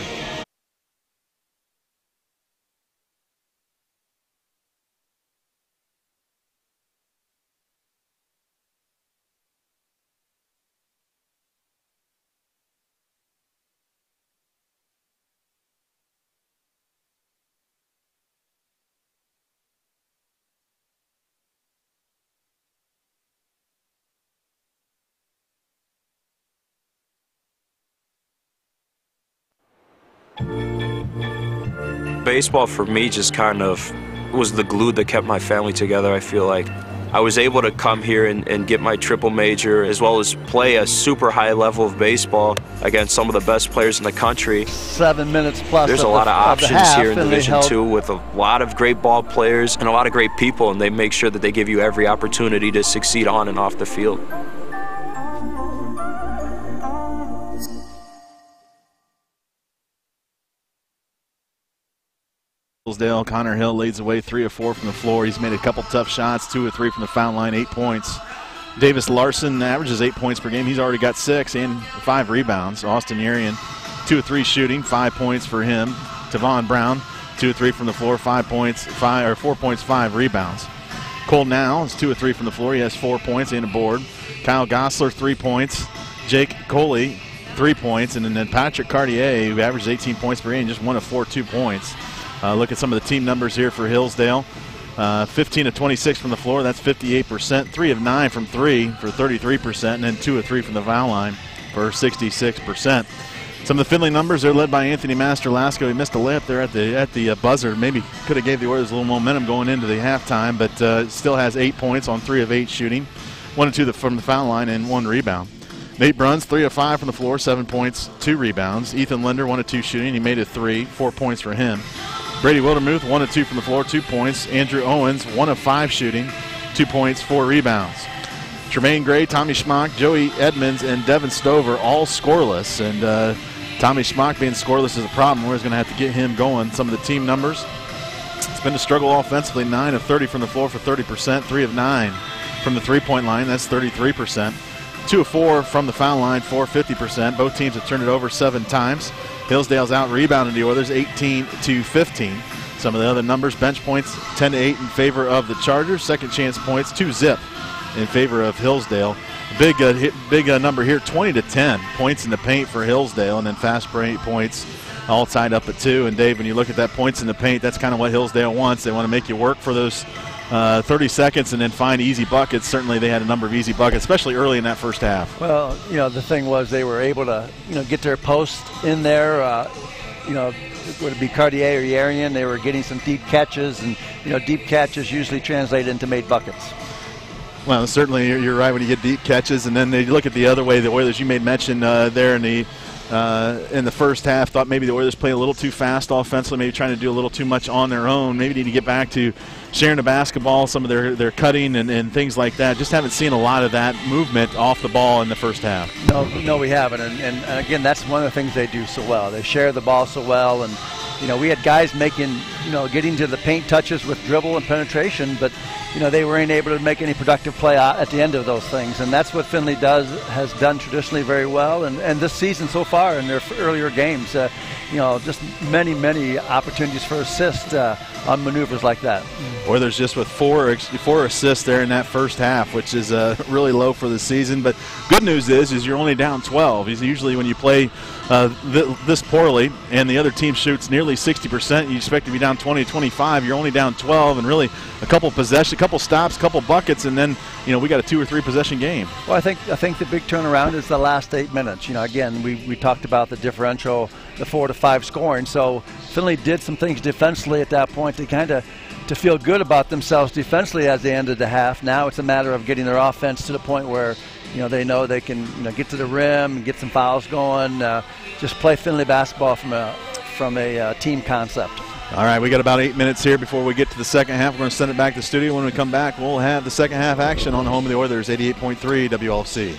Baseball for me just kind of was the glue that kept my family together. I feel like I was able to come here and get my triple major as well as play a super high level of baseball against some of the best players in the country. 7 minutes plus. There's a lot of options here in Division II with a lot of great ball players and a lot of great people, and they make sure that they give you every opportunity to succeed on and off the field. Hillsdale, Connor Hill leads the way, 3 of 4 from the floor. He's made a couple tough shots, 2 of 3 from the foul line, 8 points. Davis Larson averages 8 points per game. He's already got 6 and 5 rebounds. Austin Urian, 2 of 3 shooting, 5 points for him. Tavon Brown, 2 of 3 from the floor, 4 points, 5 rebounds. Cole Now is 2 of 3 from the floor. He has 4 points and a board. Kyle Gosler, 3 points. Jake Coley, 3 points. And then Patrick Cartier, who averages 18 points per game, just 1 of 4, 2 points. Look at some of the team numbers here for Hillsdale. 15 of 26 from the floor, that's 58%. 3 of 9 from 3 for 33%, and then 2 of 3 from the foul line for 66%. Some of the Finley numbers are led by Anthony Master-Lasco. He missed a layup there at the buzzer. Maybe could have gave the Oilers a little momentum going into the halftime, but still has 8 points on 3 of 8 shooting. 1 of 2 from the foul line and 1 rebound. Nate Bruns, 3 of 5 from the floor, 7 points, 2 rebounds. Ethan Linder, 1 of 2 shooting. He made a 3, 4 points for him. Brady Wildermuth, 1 of 2 from the floor, 2 points. Andrew Owens, 1 of 5 shooting, 2 points, 4 rebounds. Tremaine Gray, Tommy Schmock, Joey Edmonds, and Devin Stover all scoreless. And Tommy Schmock being scoreless is a problem. We're going to have to get him going. Some of the team numbers. It's been a struggle offensively. 9 of 30 from the floor for 30%. 3 of 9 from the three-point line. That's 33%. 2 of 4 from the foul line for 50%. Both teams have turned it over 7 times. Hillsdale's out-rebounded the Oilers 18-15. Some of the other numbers, bench points 10-8 in favor of the Chargers. Second chance points 2-zip in favor of Hillsdale. Big number here, 20-10 points in the paint for Hillsdale, and then fast break points all tied up at 2. And Dave, when you look at that points in the paint, that's kind of what Hillsdale wants. They want to make you work for those 30 seconds and then find easy buckets. Certainly they had a number of easy buckets, especially early in that first half. Well, the thing was they were able to, get their post in there. Would it be Cartier or Yarian? They were getting some deep catches, and deep catches usually translate into made buckets. Well, certainly you're right when you get deep catches, and then they look at the other way. The Oilers, you made mention there in the first half, thought maybe the Oilers played a little too fast offensively, maybe trying to do a little too much on their own. Maybe need to get back to sharing the basketball, some of their cutting and things like that. Just haven't seen a lot of that movement off the ball in the first half. No, we haven't. And again, that's one of the things they do so well. They share the ball so well, and we had guys making, getting to the paint touches with dribble and penetration, but they weren't able to make any productive play at the end of those things, and that's what Findlay has done traditionally very well, and this season so far in their earlier games, just many opportunities for assist on maneuvers like that. Oilers just with four assists there in that first half, which is really low for the season. But good news is you're only down 12. Usually when you play this poorly and the other team shoots nearly 60%, you expect to be down 20, 25. You're only down 12, and really a couple possession, a couple stops, a couple buckets, and then we got a 2 or 3 possession game. Well, I think the big turnaround is the last 8 minutes. Again, we talked about the differential, the 4 to 5 scoring. So Findlay did some things defensively at that point to feel good about themselves defensively as they ended the half. Now it's a matter of getting their offense to the point where they know they can get to the rim and get some fouls going. Just play Findlay basketball from a team concept. All right, we got about 8 minutes here before we get to the second half. We're going to send it back to the studio. When we come back, we'll have the second half action on the home of the Oilers, 88.3 WLC.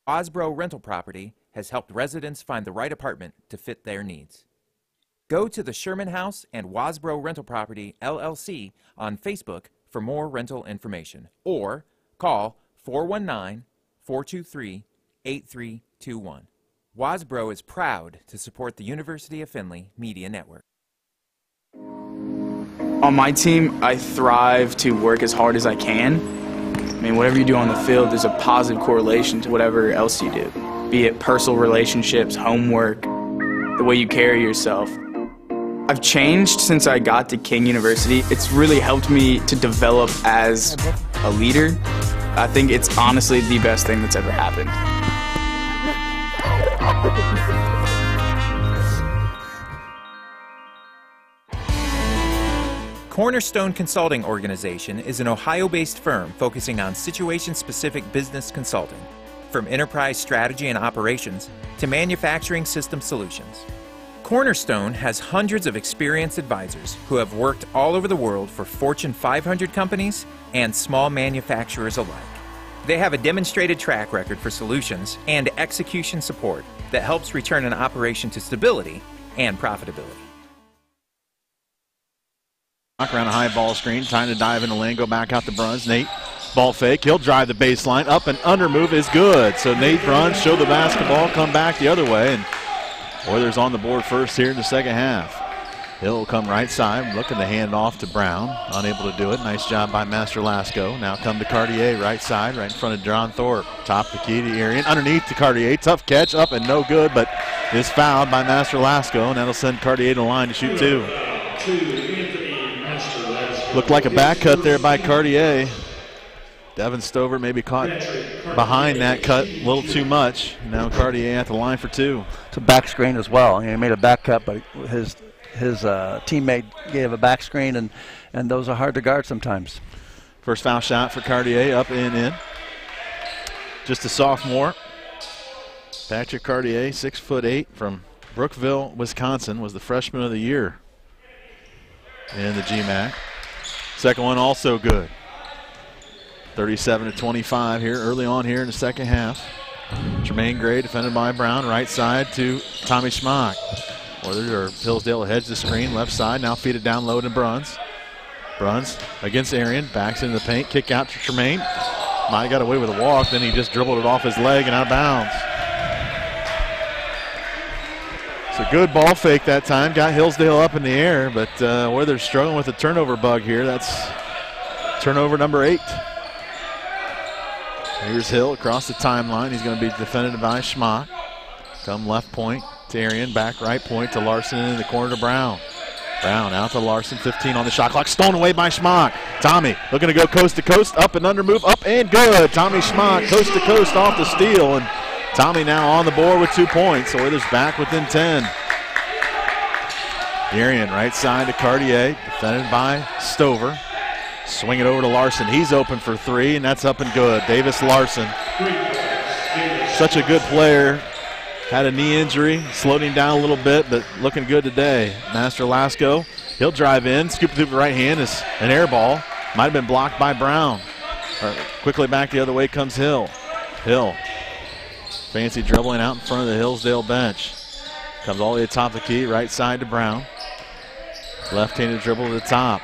Wasbro Rental Property has helped residents find the right apartment to fit their needs. Go to the Sherman House and Wasbro Rental Property, LLC on Facebook for more rental information, or call 419-423-8321. Wasbro is proud to support the University of Findlay Media Network. On my team, I thrive to work as hard as I can. I mean, whatever you do on the field, there's a positive correlation to whatever else you do, be it personal relationships, homework, the way you carry yourself. I've changed since I got to King University. It's really helped me to develop as a leader. I think it's honestly the best thing that's ever happened. Cornerstone Consulting Organization is an Ohio-based firm focusing on situation-specific business consulting, from enterprise strategy and operations to manufacturing system solutions. Cornerstone has hundreds of experienced advisors who have worked all over the world for Fortune 500 companies and small manufacturers alike. They have a demonstrated track record for solutions and execution support that helps return an operation to stability and profitability. Around a high ball screen, time to dive in the lane, go back out to Bruns. Nate, ball fake, he'll drive the baseline, up and under move is good. So Nate Bruns show the basketball, come back the other way, and Oilers on the board first here in the second half. Hill will come right side, looking to hand off to Brown, unable to do it. Nice job by Master Lasco. Now come to Cartier, right side, right in front of John Thorpe. Top the key to Arian, underneath to Cartier, tough catch, up and no good, but is fouled by Master Lasco, and that'll send Cartier to the line to shoot two. Looked like a back cut there by Cartier. Devin Stover maybe caught behind that cut a little too much. Now Cartier at the line for two. It's a back screen as well. He made a back cut, but his teammate gave a back screen, and those are hard to guard sometimes. First foul shot for Cartier, up and in. Just a sophomore. Patrick Cartier, 6'8", from Brookville, Wisconsin, was the freshman of the year in the GMAC. Second one also good. 37-25 here, early on here in the second half. Jermaine Gray defended by Brown, right side to Tommy Schmock. Oilers or Hillsdale hedge the screen, left side, now feed it down low to Bruns. Bruns against Arian, backs into the paint, kick out to Tremaine. Might have got away with a walk, then he just dribbled it off his leg and out of bounds. It's a good ball fake that time, got Hillsdale up in the air, but where they're struggling with a turnover bug here, that's turnover number 8. Here's Hill across the timeline. He's going to be defended by Schmock. Come left point to Arian, back right point to Larson in the corner to Brown. Brown out to Larson, 15 on the shot clock, stolen away by Schmock. Tommy looking to go coast to coast, up and under move, up and good. Tommy Schmock coast to coast off the steal, and Tommy now on the board with 2 points. Oilers back within 10. Arian right side to Cartier, defended by Stover. Swing it over to Larson. He's open for 3, and that's up and good. Davis Larson. Such a good player. Had a knee injury, slowed him down a little bit, but looking good today. Master Lasco, he'll drive in, scoop it through the right hand. Is an air ball. Might have been blocked by Brown. Quickly back the other way comes Hill. Hill. Fancy dribbling out in front of the Hillsdale bench. Comes all the way to the top of the key, right side to Brown. Left-handed dribble to the top.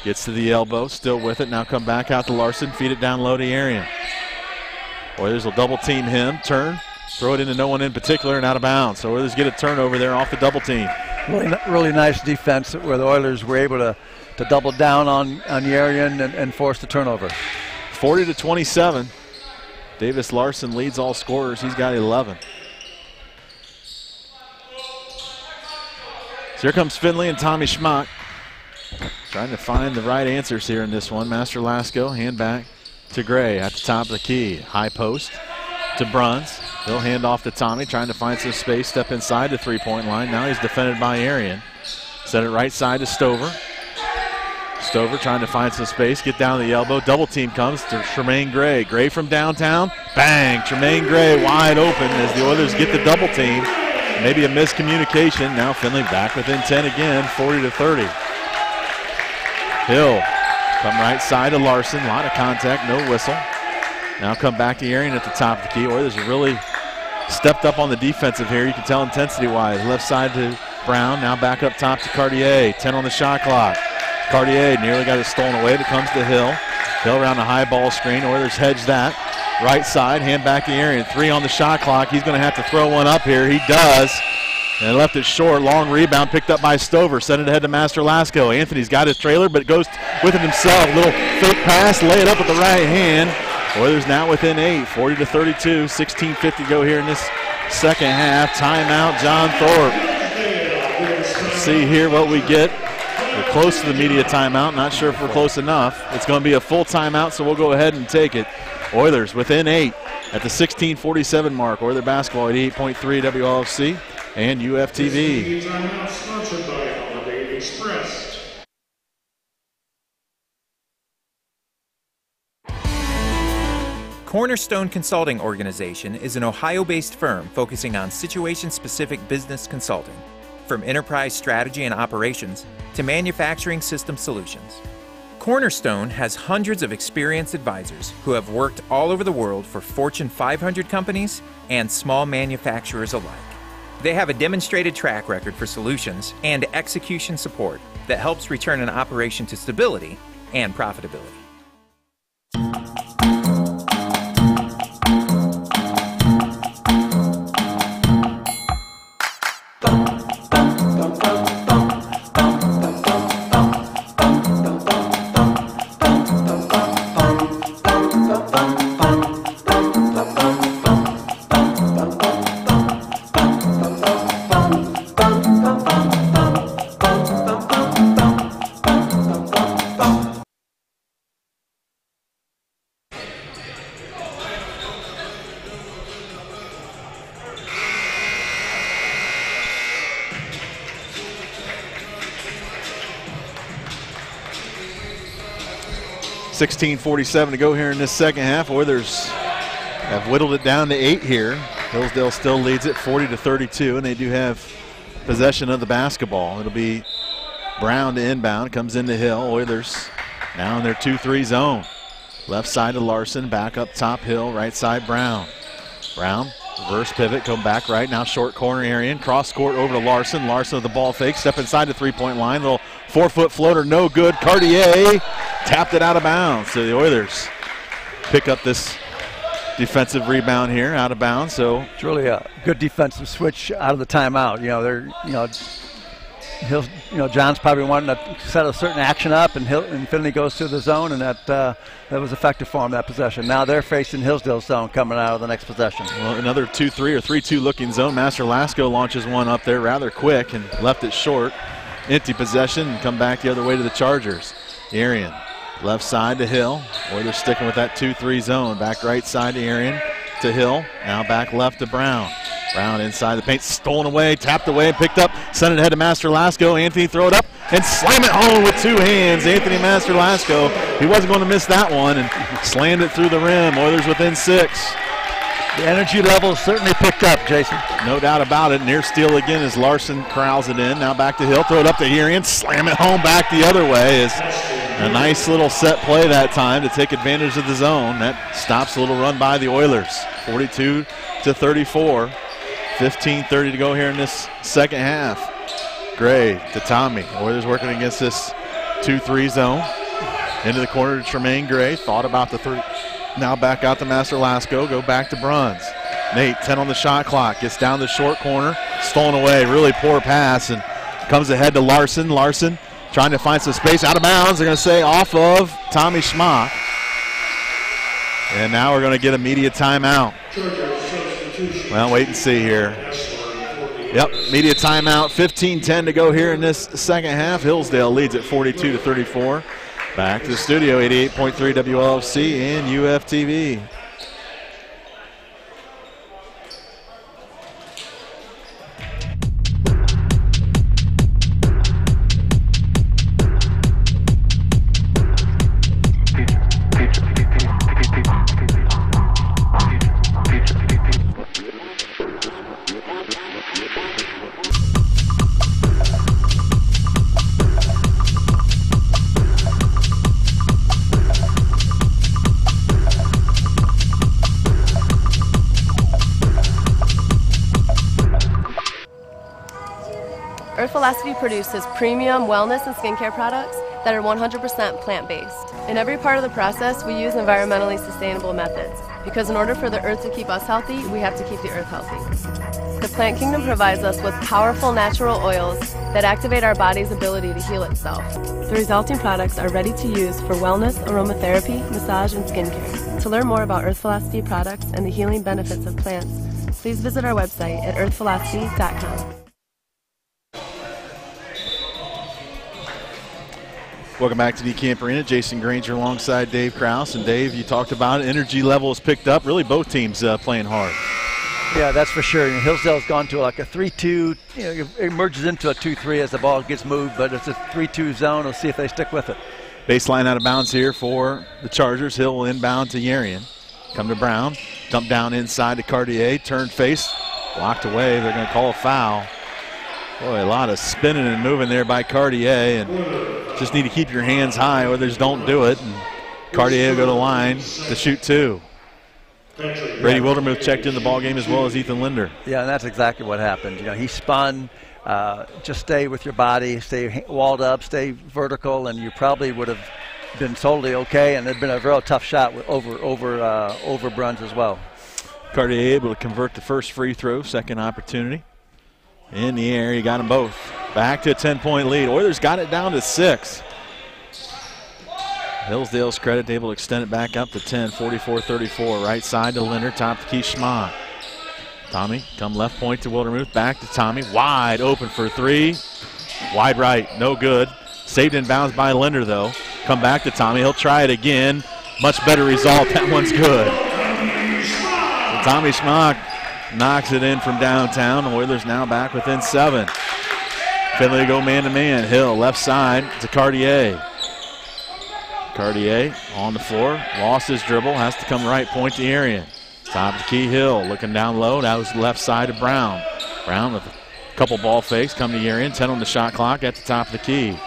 Gets to the elbow, still with it. Now come back out to Larson, feed it down low to Arian. Oilers will double team him, turn, throw it into no one in particular and out of bounds. So Oilers get a turnover there off the double team. Really nice defense where the Oilers were able to double down on Arian and force the turnover. 40-27. Davis Larson leads all scorers. He's got 11. So here comes Findlay and Tommy Schmock. Trying to find the right answers here in this one. Master Lasco, hand back to Gray at the top of the key. High post to Bruns. He'll hand off to Tommy, trying to find some space, step inside the three-point line. Now he's defended by Arian. Set it right side to Stover. Stover trying to find some space, get down to the elbow. Double team comes to Tremaine Gray. Gray from downtown. Bang! Tremaine Gray wide open as the Oilers get the double team. Maybe a miscommunication. Now Findlay back within 10 again, 40-30. Hill come right side to Larson. A lot of contact, no whistle. Now come back to Arian at the top of the key. Oilers have really stepped up on the defensive here. You can tell intensity-wise. Left side to Brown. Now back up top to Cartier. 10 on the shot clock. Cartier nearly got it stolen away. It comes to Hill. Hill around the high ball screen. Oilers hedge that. Right side, hand back to Arian. 3 on the shot clock. He's going to have to throw one up here. He does. And left it short. Long rebound picked up by Stover. Sent it ahead to Master Lasco. Anthony's got his trailer, but goes with it himself. Little fake pass. Lay it up with the right hand. Oilers now within 8. 40-32. 16:50 to go here in this second half. Timeout, John Thorpe. Let's see here what we get. We're close to the media timeout. Not sure if we're close enough. It's going to be a full timeout, so we'll go ahead and take it. Oilers within 8 at the 16:47 mark. Oiler basketball at 88.3 WLFC and UFTV. Timeout sponsored by Holiday Express. Cornerstone Consulting Organization is an Ohio-based firm focusing on situation-specific business consulting, from enterprise strategy and operations to manufacturing system solutions. Cornerstone has hundreds of experienced advisors who have worked all over the world for Fortune 500 companies and small manufacturers alike. They have a demonstrated track record for solutions and execution support that helps return an operation to stability and profitability. .47 to go here in this second half. Oilers have whittled it down to 8 here. Hillsdale still leads it 40-32, and they do have possession of the basketball. It'll be Brown to inbound, comes into Hill. Oilers now in their 2-3 zone. Left side to Larson, back up top Hill, right side Brown. Brown, reverse pivot, come back right, now short corner Arian, cross court over to Larson. Larson with the ball fake, step inside the three-point line, little 4-foot floater, no good. Cartier tapped it out of bounds. So the Oilers pick up this defensive rebound here, out of bounds. So it's really a good defensive switch out of the timeout. John's probably wanting to set a certain action up, and Finley goes through the zone, and that was effective for him, that possession. Now they're facing Hillsdale's zone coming out of the next possession. Well, another 2-3 or 3-2 looking zone. Master Lasco launches one up there rather quick and left it short. Empty possession and come back the other way to the Chargers. Arian, left side to Hill. Oilers sticking with that 2-3 zone. Back right side to Arian to Hill. Now back left to Brown. Brown inside the paint, stolen away, tapped away, and picked up. Sent it ahead to Master Lasco. Anthony throw it up and slam it home with 2 hands. Anthony Master Lasco, he wasn't going to miss that one, and slammed it through the rim. Oilers within 6. The energy level certainly picked up, Jason. No doubt about it. Near steal again as Larson corrals it in. Now back to Hill. Throw it up to Arian. Slam it home back the other way. Is a nice little set play that time to take advantage of the zone. That stops a little run by the Oilers. 42-34. 15:30 to go here in this second half. Gray to Tommy. Oilers working against this 2-3 zone. Into the corner to Tremaine Gray. Thought about the 3. Now back out to Master Lasco, go back to Bruns. Nate, 10 on the shot clock, gets down the short corner, stolen away, really poor pass, and comes ahead to Larson. Larson trying to find some space, out of bounds, they're going to say off of Tommy Schmock. And now we're going to get a media timeout. Well, wait and see here. Yep, media timeout, 15:10 to go here in this second half. Hillsdale leads at 42-34. Back to the studio, 88.3 WLFC and UFTV. Earth Velocity produces premium wellness and skincare products that are 100% plant-based. In every part of the process, we use environmentally sustainable methods, because in order for the earth to keep us healthy, we have to keep the earth healthy. The plant kingdom provides us with powerful natural oils that activate our body's ability to heal itself. The resulting products are ready to use for wellness, aromatherapy, massage, and skincare. To learn more about Earth Velocity products and the healing benefits of plants, please visit our website at earthvelocity.com. Welcome back to DeCamp Arena. Jason Granger alongside Dave Krause. And Dave, you talked about it. Energy level has picked up. Really both teams playing hard. Yeah, that's for sure. Hillsdale's gone to like a 3-2. It merges into a 2-3 as the ball gets moved, but it's a 3-2 zone. We'll see if they stick with it. Baseline out of bounds here for the Chargers. Hill will inbound to Yarian. Come to Brown. Dump down inside to Cartier. Turn face. Blocked away. They're going to call a foul. Boy, a lot of spinning and moving there by Cartier. And just need to keep your hands high, others don't do it. And Cartier will go to line to shoot two. Brady Wildermuth checked in the ball game as well as Ethan Linder. Yeah, and that's exactly what happened. He spun. Just stay with your body, stay walled up, stay vertical, and you probably would have been totally okay. And it'd been a real tough shot over Bruns as well. Cartier able to convert the first free throw, second opportunity. In the air, he got them both. Back to a 10-point lead. Oilers got it down to 6. Hillsdale's credit, able to extend it back up to 10, 44-34. Right side to Leonard, top to Keith Schmock. Tommy, come left point to Wildermuth, back to Tommy. Wide open for three. Wide right, no good. Saved in bounds by Linder, though. Come back to Tommy, he'll try it again. Much better result, that one's good. So Tommy Schmock knocks it in from downtown. The Oilers now back within 7. Finley go man-to-man. Hill left side to Cartier. Cartier on the floor, lost his dribble, has to come right point to Arian. Top to Key Hill, looking down low. That was left side to Brown. Brown with a couple ball fakes, come to Arian. 10 on the shot clock at the top of the key.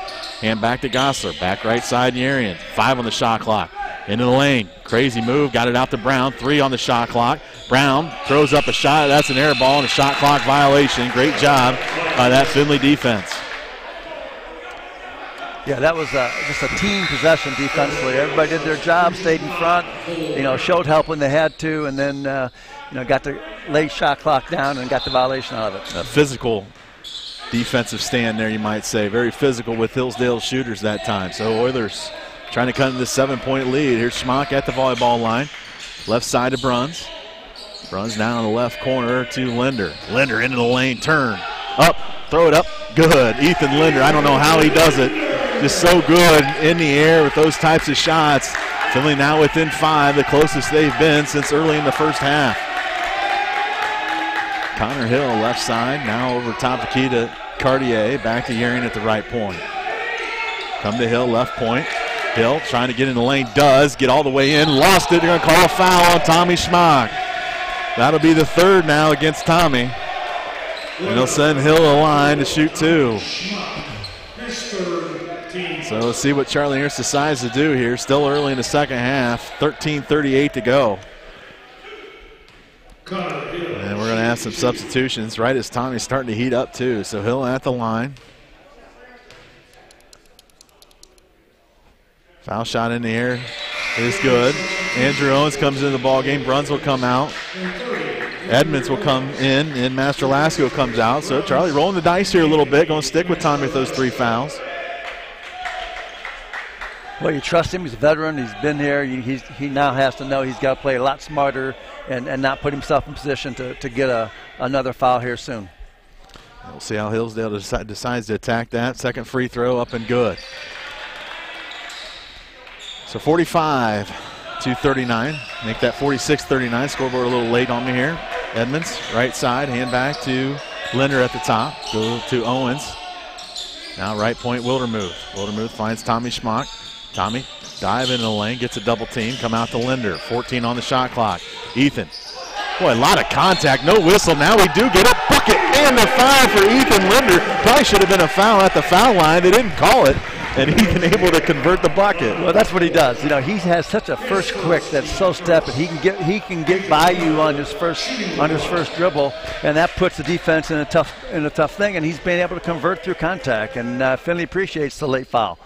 Hand back to Gosler, back right side to Arian. 5 on the shot clock. Into the lane, crazy move, got it out to Brown. 3 on the shot clock. Brown throws up a shot, that's an air ball and a shot clock violation. Great job by that Finley defense. Yeah, that was just a team possession defensively. Everybody did their job, stayed in front, showed help when they had to, and then, got the late shot clock down and got the violation out of it. A physical defensive stand there, you might say. Very physical with Hillsdale shooters that time. So Oilers trying to cut into the 7-point lead. Here's Schmock at the volleyball line. Left side to Bruns. Bruns down in the left corner to Linder. Linder into the lane, turn, up, throw it up, good. Ethan Linder, I don't know how he does it. Just so good in the air with those types of shots. Finley now within 5, the closest they've been since early in the first half. Connor Hill left side, now over top the key to Cartier, back to Yarian at the right point. Come to Hill, left point. Hill trying to get in the lane, does, get all the way in, lost it. They're going to call a foul on Tommy Schmock. That'll be the 3rd now against Tommy. And they'll send Hill a line to shoot 2. So let's see what Charlie Ernst decides to do here. Still early in the second half, 13:38 to go. And we're going to have some substitutions right as Tommy's starting to heat up too. So Hill at the line. Foul shot in the air is good. Andrew Owens comes into the ball game. Bruns will come out. Edmonds will come in, and Master Lasco comes out. So Charlie rolling the dice here a little bit. Going to stick with Tommy with those 3 fouls. Well, you trust him. He's a veteran. He's been here. He now has to know he's got to play a lot smarter and not put himself in position to get another foul here soon. We'll see how Hillsdale decides to attack that. Second free throw up and good. So 45-39. Make that 46-39. Scoreboard a little late on me here. Edmonds, right side, hand back to Linder at the top. Go to Owens. Now right point Wildermuth. Wildermuth finds Tommy Schmock. Tommy, dive into the lane, gets a double team, come out to Linder. 14 on the shot clock. Ethan. Boy, a lot of contact, no whistle. Now we do get a bucket and a foul for Ethan Linder. Probably should have been a foul at the foul line. They didn't call it. and Ethan able to convert the bucket. Well, that's what he does. You know, he has such a first quick that's so stepping. He can get by you on his first dribble, and that puts the defense in a tough thing. And he's been able to convert through contact. And Finley appreciates the late foul.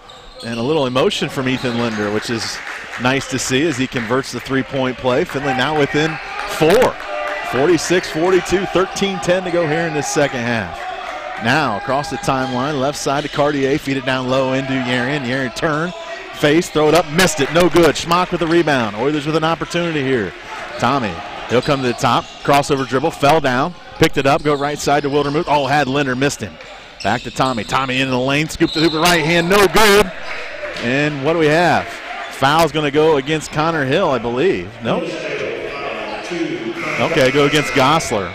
And a little emotion from Ethan Linder, which is nice to see as he converts the three-point play. Finley now within 4. 46-42, 13-10 to go here in this second half. Now across the timeline, left side to Cartier, feed it down low into Yarian. Yarian turn, face, throw it up, missed it, no good. Schmock with the rebound. Oilers with an opportunity here. Tommy, he'll come to the top, crossover dribble, fell down, picked it up, go right side to Wildermuth. Oh, had Linder, missed him. Back to Tommy. Tommy into the lane, scoop the hoop with right hand, no good. And what do we have? Foul's going to go against Connor Hill, I believe. Nope. Okay, go against Gosler.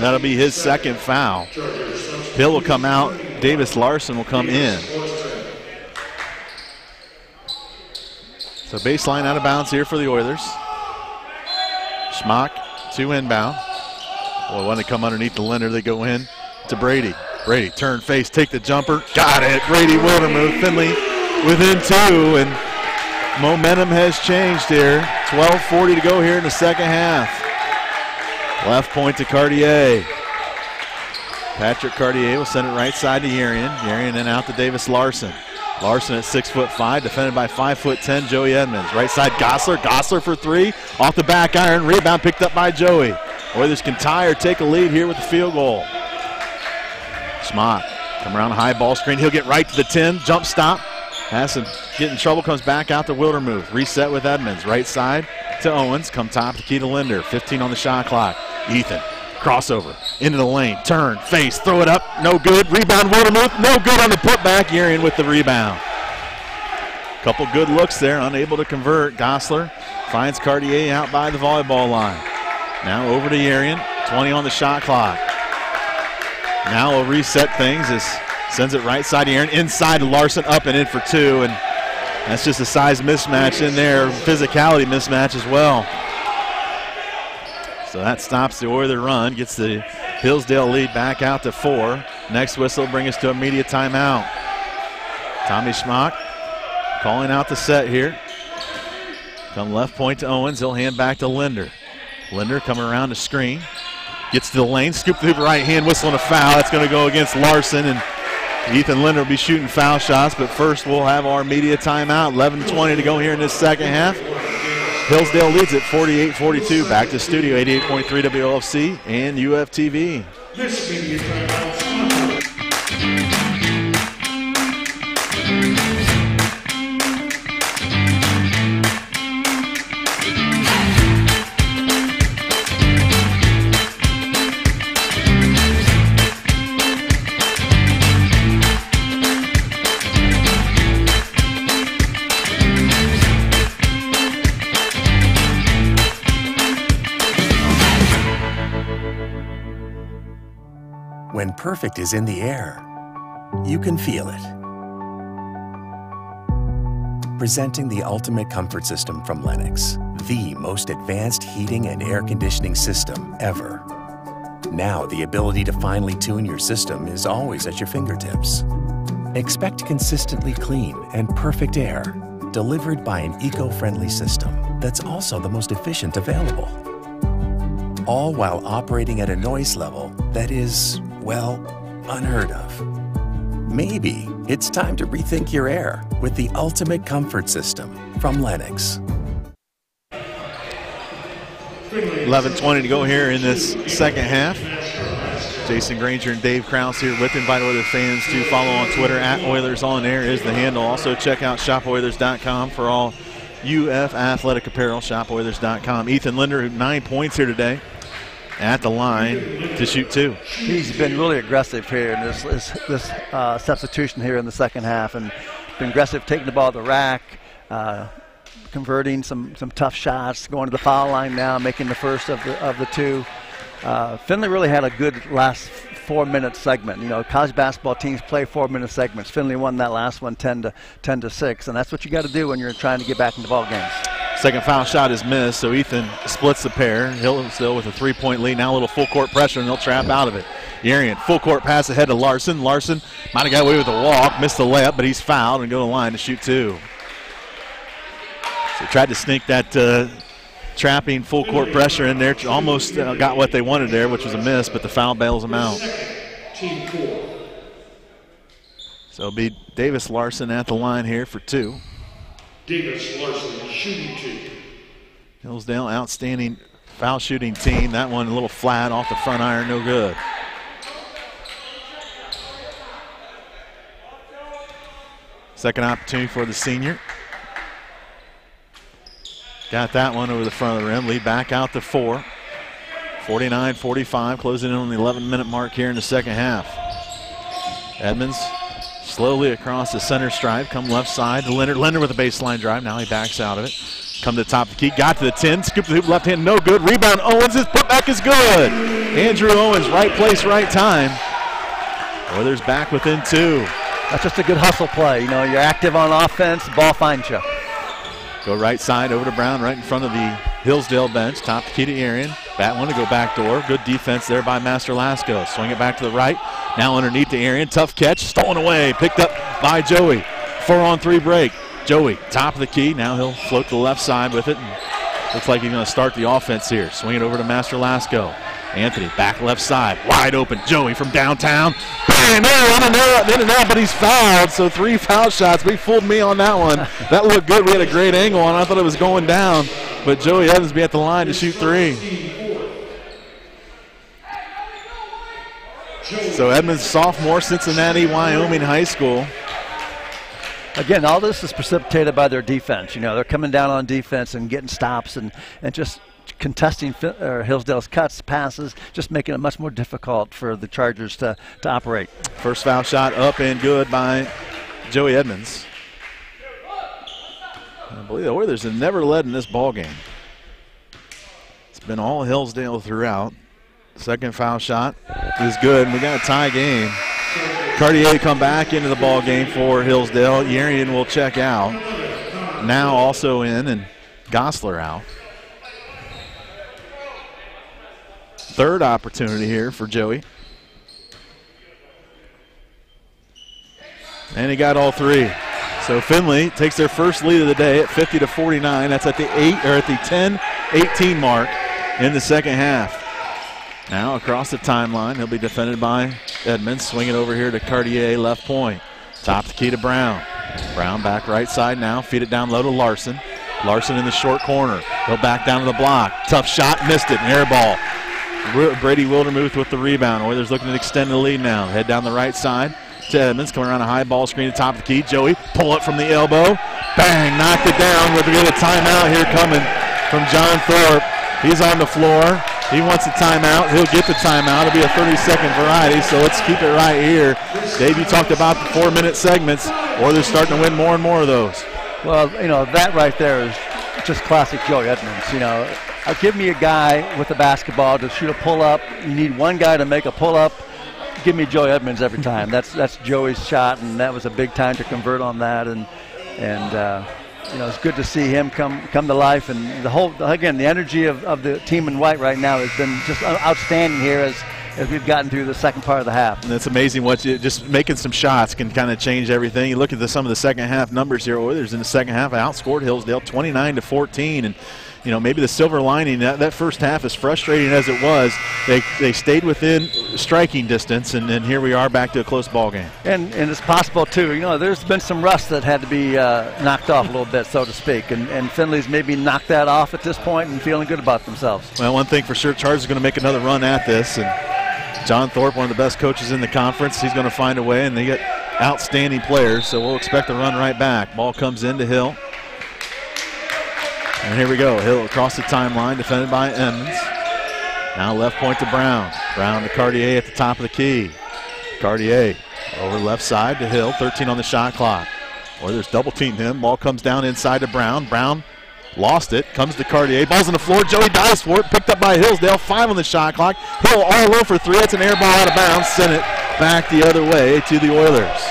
That'll be his second foul. Hill will come out. Davis Larson will come in. So baseline out of bounds here for the Oilers. Schmock, 2 inbound. Boy, when they come underneath the Linder, they go in to Brady. Brady, turn, face, take the jumper. Got it. Brady Wildermuth. Finley within 2, and momentum has changed here. 12:40 to go here in the second half. Left point to Cartier. Patrick Cartier will send it right side to Yarian. Yarian then out to Davis Larson. Larson at 6'5", defended by 5'10", Joey Edmonds. Right side Gosler. Gosler for 3. Off the back iron. Rebound picked up by Joey. Oilers can tie or take a lead here with the field goal. Schmock come around high ball screen. He'll get right to the 10. Jump stop. Has to get in trouble. Comes back out to Wildermuth. Reset with Edmonds. Right side to Owens. Come top to Keita Linder. 15 on the shot clock. Ethan. Crossover. Into the lane. Turn. Face. Throw it up. No good. Rebound Wildermuth. No good on the putback. Yarian with the rebound. Couple good looks there. Unable to convert. Gosler finds Cartier out by the volleyball line. Now over to Yarian. 20 on the shot clock. Now we'll reset things as sends it right side to Aaron, inside to Larson, up and in for 2, and that's just a size mismatch in there, physicality mismatch as well. So that stops the Oiler run, gets the Hillsdale lead back out to 4. Next whistle will bring us to a media timeout. Tommy Schmock calling out the set here. Come left point to Owens, he'll hand back to Linder. Linder coming around the screen. Gets to the lane, scoop the hoop, right hand, whistle and a foul. That's going to go against Larson, and Ethan Linder will be shooting foul shots, but first we'll have our media timeout. 11:20 to go here in this second half. Hillsdale leads at 48-42. Back to studio, 88.3 WLFC and UFTV. This media timeout. When perfect is in the air, you can feel it. Presenting the ultimate comfort system from Lennox, the most advanced heating and air conditioning system ever. Now the ability to finely tune your system is always at your fingertips. Expect consistently clean and perfect air, delivered by an eco-friendly system that's also the most efficient available. All while operating at a noise level that is, well, unheard of. Maybe it's time to rethink your air with the ultimate comfort system from Lennox. 11:20 to go here in this second half. Jason Granger and Dave Krause here with invite Oilers fans to follow on Twitter at Oilers On Air is the handle. Also check out shopoilers.com for all UF athletic apparel. Shopoilers.com. Ethan Linder, 9 points here today, at the line to shoot 2. He's been really aggressive here in this substitution here in the second half, and been aggressive, taking the ball to the rack, converting some tough shots, going to the foul line now, making the first of the 2. Finley really had a good last 4-minute segment. You know, college basketball teams play 4-minute segments. Finley won that last one 10-6, and that's what you got to do when you're trying to get back into ball games. Second foul shot is missed, so Ethan splits the pair. Hillsdale with a 3-point lead. Now a little full court pressure, and they'll trap out of it. Urian, full court pass ahead to Larson. Larson might have got away with a walk, missed the layup, but he's fouled and go to the line to shoot 2. So tried to sneak that trapping full court pressure in there. Almost got what they wanted there, which was a miss, but the foul bails him out. So it'll be Davis Larson at the line here for 2. Davis Larson shooting 2. Hillsdale, outstanding foul shooting team. That one a little flat off the front iron, no good. Second opportunity for the senior. Got that one over the front of the rim. Lead back out to 4. 49-45, closing in on the 11-minute mark here in the second half. Edmonds slowly across the center stripe, come left side to Leonard. Leonard with a baseline drive. Now he backs out of it. Come to the top of the key, got to the 10, scooped the hoop, left hand, no good. Rebound, Owens, his putback is good. Andrew Owens, right place, right time. Oilers back within 2. That's just a good hustle play. You know, you're active on offense, ball finds you. Go right side over to Brown, right in front of the Hillsdale bench. Top the key to Arian. Bat one to go back door. Good defense there by Master Lasco. Swing it back to the right. Now underneath to Arian. Tough catch. Stolen away. Picked up by Joey. 4-on-3 break. Joey, top of the key. Now he'll float to the left side with it. And looks like he's going to start the offense here. Swing it over to Master Lasco. Anthony, back left side. Wide open. Joey from downtown. Bang! In and out, but he's fouled. So 3 foul shots. We fooled me on that one. That looked good. We had a great angle on it. I thought it was going down. But Joey Evans be at the line to shoot 3. So Edmonds, sophomore, Cincinnati, Wyoming High School. Again, all this is precipitated by their defense. You know, they're coming down on defense and getting stops and just contesting Hillsdale's cuts, passes, just making it much more difficult for the Chargers to operate. First foul shot up and good by Joey Edmonds. I believe the Oilers have never led in this ball game. It's been all Hillsdale throughout. Second foul shot is good, and we got a tie game. Cartier come back into the ball game for Hillsdale. Yarian will check out. Now also in, and Gosler out. Third opportunity here for Joey. And he got all 3. So Findlay takes their first lead of the day at 50-49. That's at the 10-18 mark in the second half. Now across the timeline, he'll be defended by Edmonds. Swing it over here to Cartier, left point. Top the key to Brown. Brown back right side now. Feed it down low to Larson. Larson in the short corner. He'll back down to the block. Tough shot, missed it, an air ball. Brady Wildermuth with the rebound. Oilers looking to extend the lead now. Head down the right side to Edmonds. Coming around a high ball screen at the top of the key. Joey, pull it from the elbow. Bang, knocked it down. We're going to get a timeout here coming from John Thorpe. He's on the floor. He wants a timeout. He'll get the timeout. It'll be a 30-second variety, so let's keep it right here. Dave, you talked about the 4-minute segments. Oilers starting to win more and more of those. Well, you know, that right there is just classic Joey Edmonds. You know, give me a guy with a basketball to shoot a pull-up. You need one guy to make a pull-up. Give me Joey Edmonds every time. That's Joey's shot, and that was a big time to convert on that. And you know, it's good to see him come to life, and the whole, again, the energy of the team in white right now has been just outstanding here as we've gotten through the second part of the half. And it's amazing what just making some shots can kind of change everything. You look at some of the second half numbers here. Oilers in the second half outscored Hillsdale 29-14, and you know, maybe the silver lining, that first half, as frustrating as it was, they stayed within striking distance, and then here we are back to a close ball game. And it's possible, too. You know, there's been some rust that had to be knocked off a little bit, so to speak, and Findlay's maybe knocked that off at this point and feeling good about themselves. Well, one thing for sure, Chargers are going to make another run at this, and John Thorpe, one of the best coaches in the conference, he's going to find a way, and they get outstanding players, so we'll expect a run right back. Ball comes into Hill. And here we go. Hill across the timeline, defended by Emmons. Now left point to Brown. Brown to Cartier at the top of the key. Cartier over left side to Hill. 13 on the shot clock. Oilers double team him. Ball comes down inside to Brown. Brown lost it. Comes to Cartier. Ball's on the floor. Joey dives for it. Picked up by Hillsdale. 5 on the shot clock. Hill all over for 3. That's an air ball out of bounds. Sent it back the other way to the Oilers.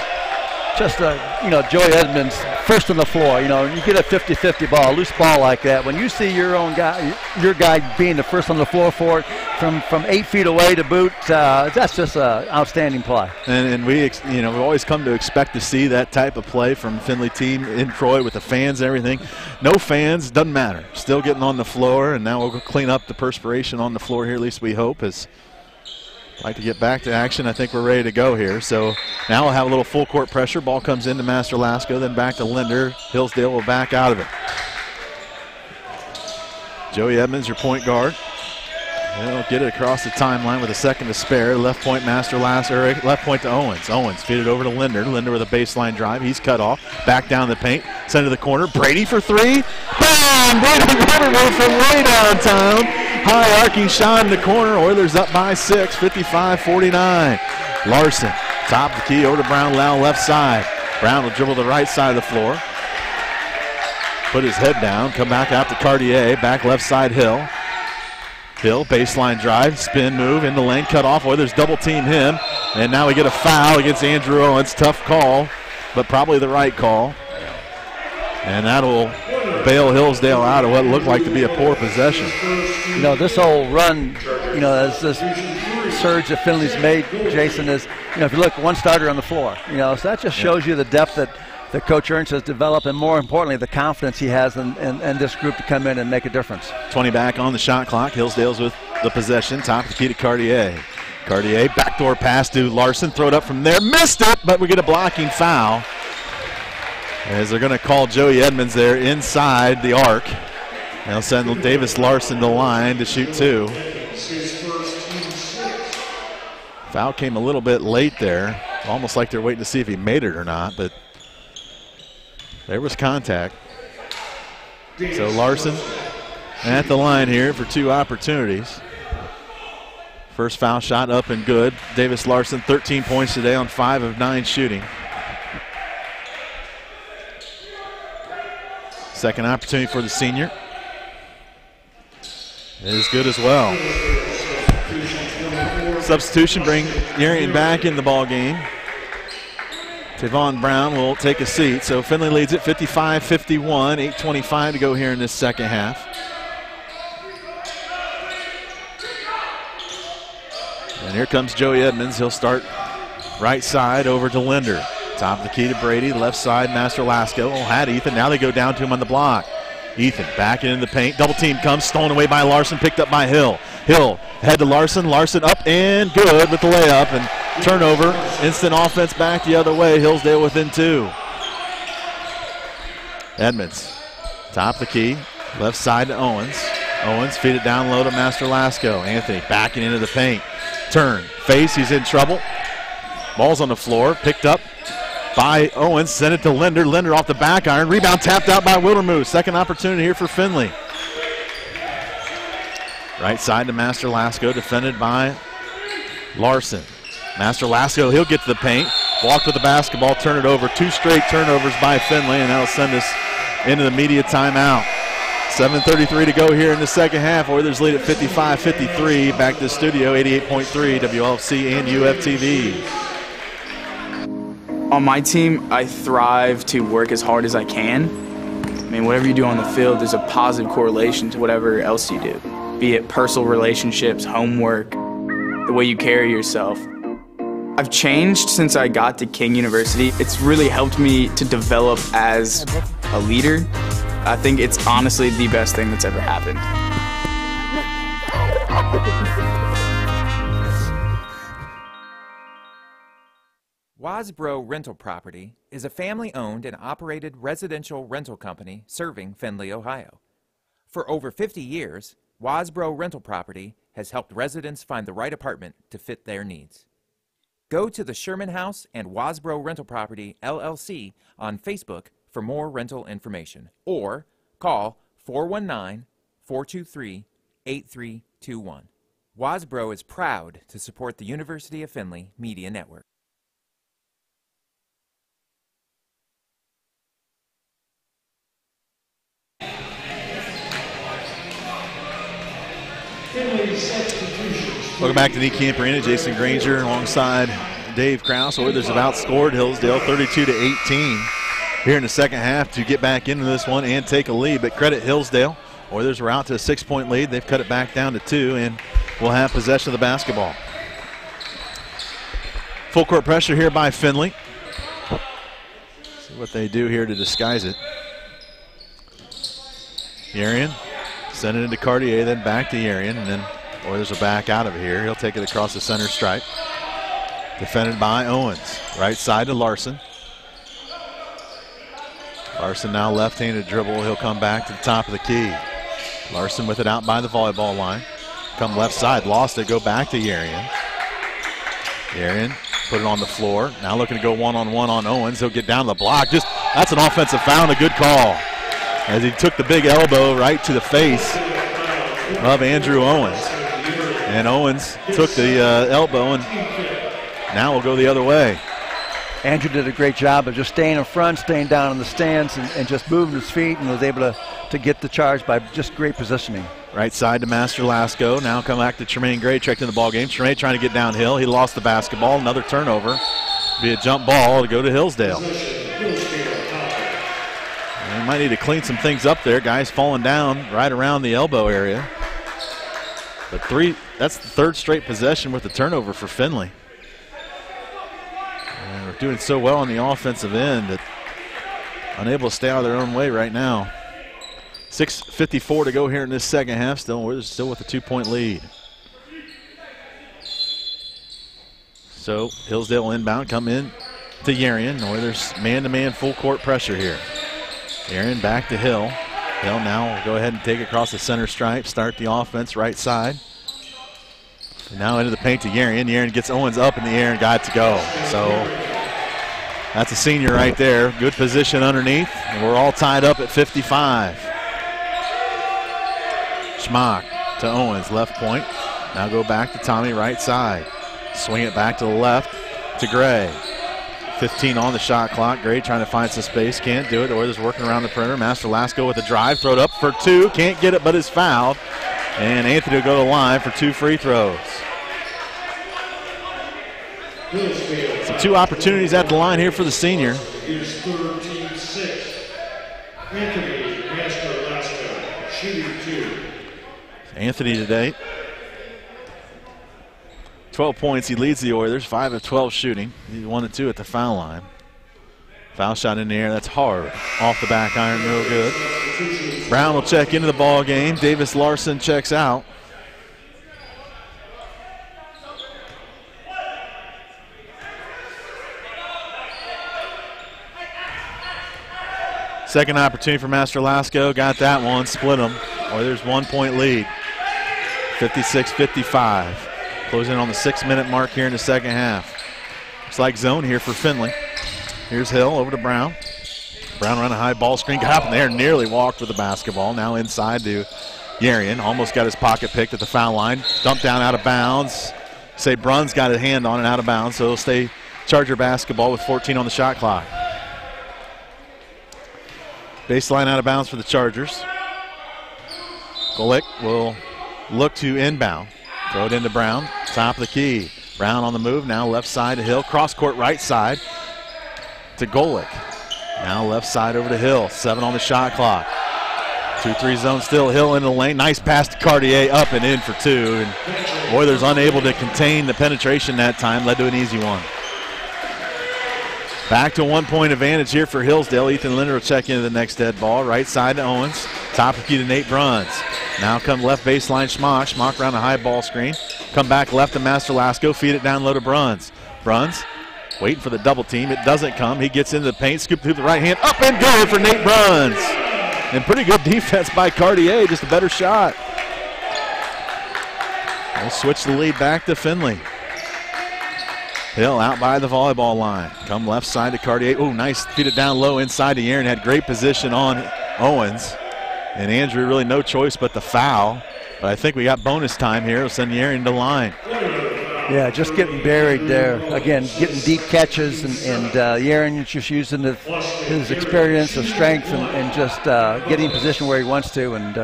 just Joey Edmonds first on the floor. You get a 50-50 ball, a loose ball like that. When you see your guy being the first on the floor for it from 8 feet away to boot, that's just an outstanding play. And we've always come to expect to see that type of play from Findlay team in Troy with the fans and everything. No fans, doesn't matter. Still getting on the floor, and now we'll go clean up the perspiration on the floor here, at least we hope, as like to get back to action. I think we're ready to go here. So now we'll have a little full court pressure. Ball comes into Master Lasco, then back to Linder. Hillsdale will back out of it. Joey Edmonds, your point guard. He'll get it across the timeline with a second to spare. Left point, left point to Owens. Owens feed it over to Linder. Linder with a baseline drive. He's cut off. Back down the paint. Send to the corner. Brady for three. Bam! Brady Waterman from way downtown. High arcing shot in the corner. Oilers up by 6, 55-49. Larson, top of the key, over to Brown now left side. Brown will dribble the right side of the floor. Put his head down, come back out to Cartier. Back left side, Hill. Hill, baseline drive, spin move, in the lane, cut off. Oilers double team him. And now we get a foul against Andrew Owens. Tough call, but probably the right call. And that'll bail Hillsdale out of what looked like to be a poor possession. This whole run, as this surge that Findlay's made, Jason, is, if you look, one starter on the floor. So that just shows you the depth that Coach Ernst has developed, and more importantly, the confidence he has in this group to come in and make a difference. 20 back on the shot clock. Hillsdale's with the possession. Top of the key to Cartier. Cartier, backdoor pass to Larson. Throw it up from there. Missed it, but we get a blocking foul, as they're going to call Joey Edmonds there inside the arc. They'll send Davis Larson to the line to shoot 2. Foul came a little bit late there. Almost like they're waiting to see if he made it or not, but there was contact. So Larson at the line here for 2 opportunities. First foul shot up and good. Davis Larson, 13 points today on 5 of 9 shooting. Second opportunity for the senior is good as well. Substitution bring Urian back in the ball game. Tavon Brown will take a seat. So Findlay leads it 55-51, 8:25 to go here in this second half. And here comes Joey Edmonds. He'll start right side over to Linder. Top of the key to Brady, left side, Master Lasco. Had Ethan, now they go down to him on the block. Ethan back in the paint, double team comes, stolen away by Larson, picked up by Hill. Hill, head to Larson, Larson up and good with the layup, and turnover, instant offense back the other way, Hillsdale within 2. Edmonds, top of the key, left side to Owens. Owens feed it down low to Master Lasco. Anthony backing into the paint. Turn, face, he's in trouble. Ball's on the floor, picked up by Owens, sent it to Linder. Linder off the back iron. Rebound tapped out by Wildermuth. Second opportunity here for Findlay. Right side to Master Lasco, defended by Larson. Master Lasco, he'll get to the paint. Walk with the basketball, turn it over. 2 straight turnovers by Findlay, and that'll send us into the media timeout. 7:33 to go here in the second half. Oilers lead at 55-53. Back to the studio, 88.3 WLFC and UFTV. On my team, I thrive to work as hard as I can. I mean, whatever you do on the field, there's a positive correlation to whatever else you do. Be it personal relationships, homework, the way you carry yourself. I've changed since I got to King University. It's really helped me to develop as a leader. I think it's honestly the best thing that's ever happened. Wasbro Rental Property is a family-owned and operated residential rental company serving Findlay, Ohio. For over 50 years, Wasbro Rental Property has helped residents find the right apartment to fit their needs. Go to the Sherman House and Wasbro Rental Property, LLC on Facebook for more rental information, or call 419-423-8321. Wasbro is proud to support the University of Findlay Media Network. Welcome back to the Camp Arena. Jason Granger alongside Dave Krause. Oilers have outscored Hillsdale 32-18 here in the second half to get back into this one and take a lead. But credit Hillsdale. Oilers were out to a 6-point lead. They've cut it back down to 2 and will have possession of the basketball. Full court pressure here by Finley. See what they do here to disguise it. Yarian send it into Cartier, then back to Yarian, and then Oilers are back out of here. He'll take it across the center stripe. Defended by Owens. Right side to Larson. Larson now left-handed dribble. He'll come back to the top of the key. Larson with it out by the volleyball line. Come left side, lost it, go back to Yarian. Yarian put it on the floor. Now looking to go one-on-one on Owens. He'll get down the block. That's an offensive foul and a good call, as he took the big elbow right to the face of Andrew Owens. And Owens took the elbow, and now we'll go the other way. Andrew did a great job of just staying in front, staying down in the stands, and just moving his feet, and was able to get the charge by just great positioning. Right side to Master Lasco. Now come back to Tremaine Gray, checked in the ball game. Tremaine trying to get downhill. He lost the basketball. Another turnover. Be a jump ball to go to Hillsdale. And might need to clean some things up there. Guys falling down right around the elbow area. But that's the third straight possession with the turnover for Finley. And we're doing so well on the offensive end that unable to stay out of their own way right now. 6:54 to go here in this second half. We're still with a 2-point lead. So Hillsdale inbound, come in to Yarian. Oilers man-to-man full court pressure here. Yarian back to Hill. Hill now will go ahead and take it across the center stripe, start the offense right side. And now into the paint to Yarian. Yarian gets Owens up in the air and got to go. So that's a senior right there. Good position underneath. And we're all tied up at 55. Schmock to Owens, left point. Now go back to Tommy, right side. Swing it back to the left to Gray. 15 on the shot clock. Gray trying to find some space. Can't do it. Oilers working around the perimeter. Master Lasco with a drive. Throw it up for 2. Can't get it, but is fouled. And Anthony will go to the line for 2 free throws. So 2 opportunities at the line here for the senior. Here's 13-6. Anthony Master Lasco, shooting 2. Anthony today, 12 points. He leads the Oilers, 5 of 12 shooting. He's 1 of 2 at the foul line. Foul shot in the air, that's hard. Off the back iron, real good. Brown will check into the ball game. Davis Larson checks out. Second opportunity for Master Lasco. Got that one, split them. Oilers 1-point lead. 56-55. Closing on the 6-minute mark here in the second half. Looks like zone here for Finley. Here's Hill over to Brown. Brown running a high ball screen. Got up in there, nearly walked with the basketball. Now inside to Yarian. Almost got his pocket picked at the foul line. Dumped down out of bounds. Say Brun's got a hand on it out of bounds, so he'll stay Charger basketball with 14 on the shot clock. Baseline out of bounds for the Chargers. Golick will look to inbound. Throw it into Brown. Top of the key. Brown on the move. Now left side to Hill. Cross court right side to Golick. Now left side over to Hill. 7 on the shot clock. 2-3 zone still. Hill in the lane. Nice pass to Cartier. Up and in for 2. And Oilers unable to contain the penetration that time. Led to an easy one. Back to a 1-point advantage here for Hillsdale. Ethan Linder will check into the next dead ball. Right side to Owens. Top of key to Nate Bruns. Now come left baseline Schmock. Schmock around a high ball screen. Come back left to Master Lasco. Feed it down low to Bruns. Bruns waiting for the double team. It doesn't come. He gets into the paint. Scoop through the right hand. Up and good for Nate Bruns. And pretty good defense by Cartier. Just a better shot. We'll switch the lead back to Finley. Hill out by the volleyball line. Come left side to Cartier. Ooh, nice. Feed it down low inside to Aaron. Had great position on Owens. And Andrew really no choice but the foul. But I think we got bonus time here. We'll send Aaron to the line. Yeah, just getting buried there. Again, getting deep catches, and Yaron just using his experience, his strength, and just getting in position where he wants to. And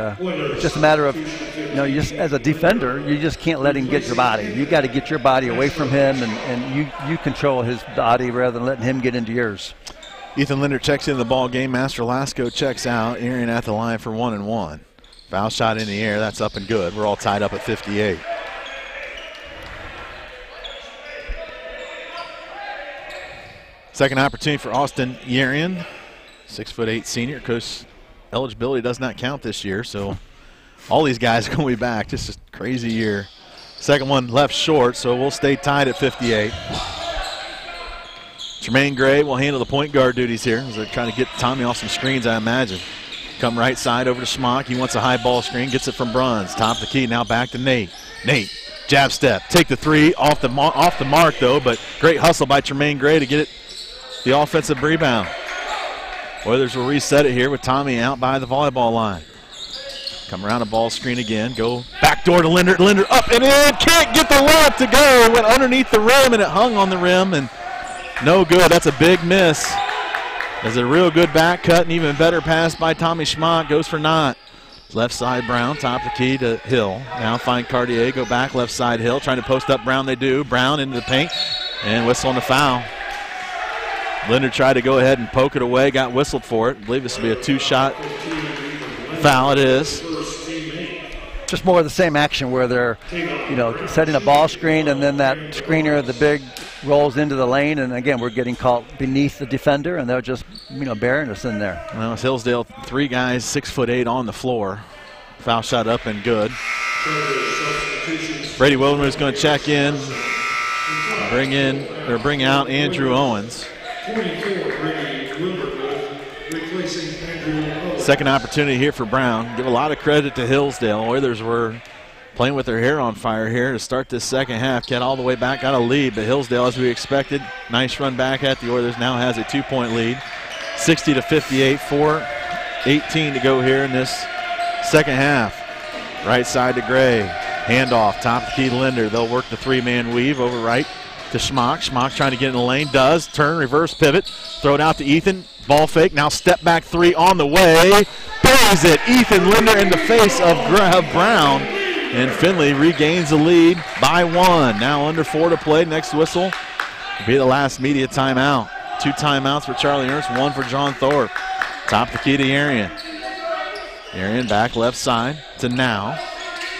it's just a matter of, you just as a defender, you just can't let him get your body. You got to get your body away from him, and you control his body rather than letting him get into yours. Ethan Linder checks in the ball game. Master Lasco checks out. Arian at the line for 1-1. Foul shot in the air. That's up and good. We're all tied up at 58. Second opportunity for Austin Yarian, 6'8" senior. Coach, eligibility does not count this year, so all these guys are going to be back. Just a crazy year. Second one left short, so we'll stay tied at 58. Tremaine Gray will handle the point guard duties here as they're trying to get Tommy off some screens, I imagine. Come right side over to Schmock. He wants a high ball screen, gets it from Bruns. Top of the key, now back to Nate. Nate, jab step, take the three, off the mark though, but great hustle by Tremaine Gray to get it the offensive rebound. Oilers will reset it here with Tommy out by the volleyball line. Come around a ball screen again. Go back door to Linder. Linder up and in. Can't get the layup to go. It went underneath the rim and it hung on the rim and no good. That's a big miss. There's a real good back cut and even better pass by Tommy Schmock. Goes for naught. Left side Brown. Top of the key to Hill. Now find Cartier. Go back left side Hill. Trying to post up Brown. They do. Brown into the paint and whistle on the foul. Linder tried to go ahead and poke it away, got whistled for it. I believe this will be a two-shot foul. It is. Just more of the same action where they're, setting a ball screen and then that screener, the big, rolls into the lane. And again, we're getting caught beneath the defender and they're just, burying us in there. Well, it's Hillsdale, 3 guys, 6'8" on the floor. Foul shot up and good. Brady Wilmer is going to check in, bring out Andrew Owens. Second opportunity here for Brown. Give a lot of credit to Hillsdale. Oilers were playing with their hair on fire here to start this second half. Get all the way back, got a lead, but Hillsdale, as we expected, nice run back at the Oilers, now has a 2-point lead. 60-58, 4:18 to go here in this second half. Right side to Gray. Handoff, top of the key to Linder. They'll work the 3-man weave over right to Schmock. Schmock trying to get in the lane, does. Turn, reverse pivot, throw it out to Ethan. Ball fake, now step back 3 on the way. Buries it. Ethan Linder in the face of Brown. And Finley regains the lead by 1. Now under 4 to play. Next whistle will be the last media timeout. 2 timeouts for Charlie Ernst, 1 for John Thorpe. Top the key to Arian. Arian back left side to Now.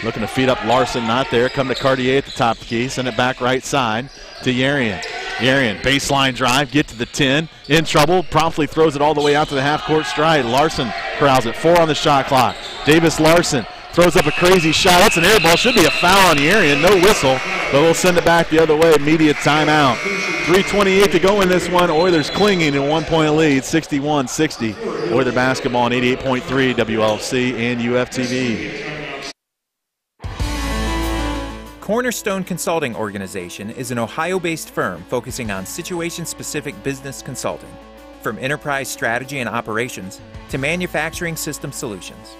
Looking to feed up Larson, not there. Come to Cartier at the top of the key. Send it back right side to Yarian. Yarian, baseline drive, get to the 10. In trouble, promptly throws it all the way out to the half-court stride. Larson corrals it, 4 on the shot clock. Davis Larson throws up a crazy shot. That's an air ball. Should be a foul on Yarian. No whistle, but we'll send it back the other way. Immediate timeout. 3:28 to go in this one. Oilers clinging in 1-point lead, 61-60. Oilers basketball on 88.3 WLC and UFTV. Cornerstone Consulting Organization is an Ohio-based firm focusing on situation-specific business consulting, from enterprise strategy and operations to manufacturing system solutions.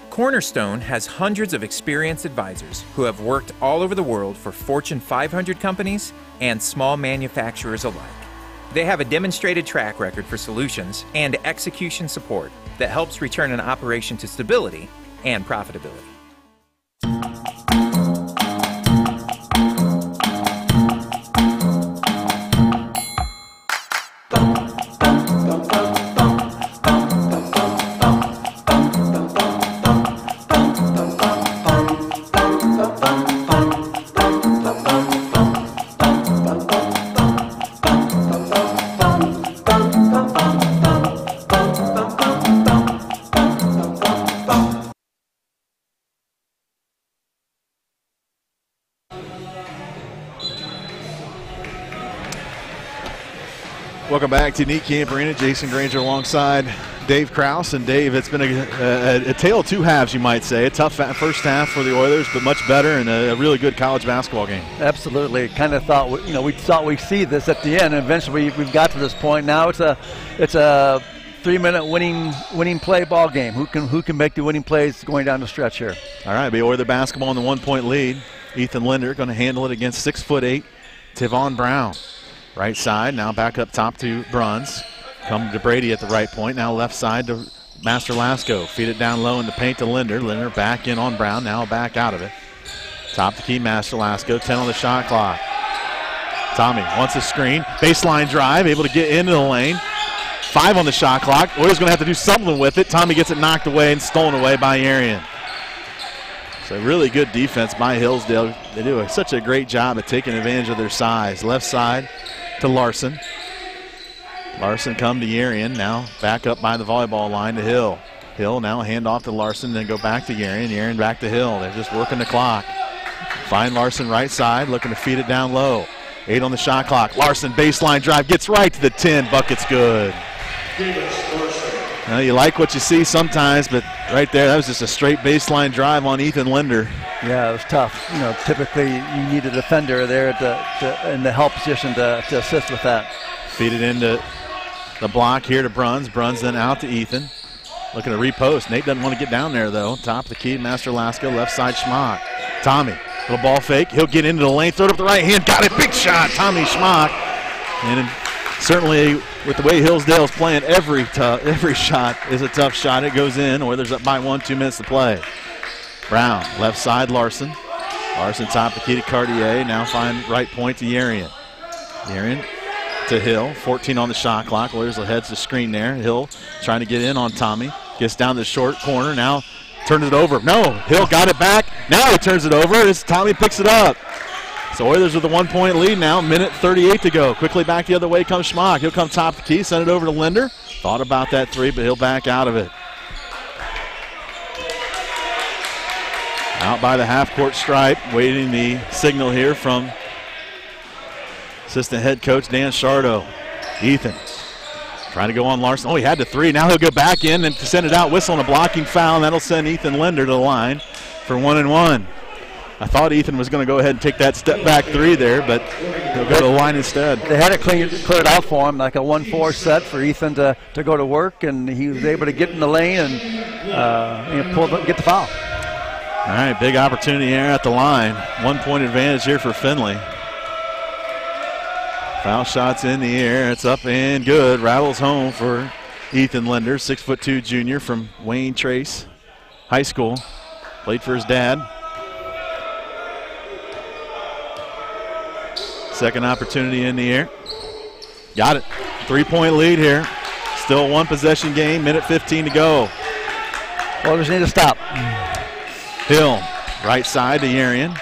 Cornerstone has hundreds of experienced advisors who have worked all over the world for Fortune 500 companies and small manufacturers alike. They have a demonstrated track record for solutions and execution support that helps return an operation to stability and profitability. Welcome back to Neat Camp Arena. Jason Granger alongside Dave Krause. And Dave, it's been a tale of 2 halves, you might say. A tough first half for the Oilers, but much better and a really good college basketball game. Absolutely. Kind of thought, we thought we'd see this at the end, and eventually we've got to this point. Now it's a 3-minute winning play ball game. Who can make the winning plays going down the stretch here? All right, be Oilers basketball in the 1-point lead. Ethan Linder going to handle it against 6'8" Tivon Brown. Right side, now back up top to Bruns. Come to Brady at the right point. Now left side to Master Lasco. Feed it down low in the paint to Linder. Linder back in on Brown, now back out of it. Top the key, Master Lasco. 10 on the shot clock. Tommy wants a screen. Baseline drive, able to get into the lane. 5 on the shot clock. Oilers going to have to do something with it. Tommy gets it knocked away and stolen away by Arian. So really good defense by Hillsdale. They do such a great job at taking advantage of their size. Left side to Larson. Larson come to Yarian, now back up by the volleyball line to Hill. Hill now hand off to Larson, then go back to Yarian. Yarian back to Hill. They're just working the clock. Find Larson right side, looking to feed it down low. 8 on the shot clock. Larson baseline drive, gets right to the 10. Bucket's good. You like what you see sometimes, but right there, that was just a straight baseline drive on Ethan Linder. Yeah, it was tough. Typically you need a defender there in the help position to assist with that. Feed it into the block here to Bruns. Bruns then out to Ethan. Looking to repost. Nate doesn't want to get down there, though. Top of the key, Master Lasco, left side Schmock. Tommy, little ball fake. He'll get into the lane, throw it up the right hand. Got it, big shot, Tommy Schmock. And certainly with the way Hillsdale's playing, every shot is a tough shot. It goes in. Oilers up by 1, 2 minutes to play. Brown, left side, Larson. Larson top the key to Cartier. Now find right point to Yarian. Yarian to Hill, 14 on the shot clock. Oilers heads the screen there. Hill trying to get in on Tommy. Gets down the short corner. Now turns it over. No, Hill got it back. Now he turns it over as Tommy picks it up. So Oilers with a 1-point lead now. Minute 38 to go. Quickly back the other way comes Schmock. He'll come top the key, send it over to Linder. Thought about that 3, but he'll back out of it. Out by the half-court stripe, waiting the signal here from assistant head coach Dan Shardo. Ethan trying to go on Larson. Oh, he had the 3. Now he'll go back in and send it out. Whistle and a blocking foul, and that'll send Ethan Linder to the line for 1-1. I thought Ethan was going to go ahead and take that step back 3 there, but he'll go to the line instead. They had it cleared out for him, like a 1-4 set for Ethan to go to work, and he was able to get in the lane and get the foul. All right, big opportunity here at the line. 1-point advantage here for Finley. Foul shots in the air. It's up and good. Rattles home for Ethan Linder, 6'2" junior from Wayne Trace High School. Played for his dad. Second opportunity in the air. Got it. 3-point lead here. Still a 1-possession game. Minute 15 to go. Oilers need to stop. Hill, right side to Yarian.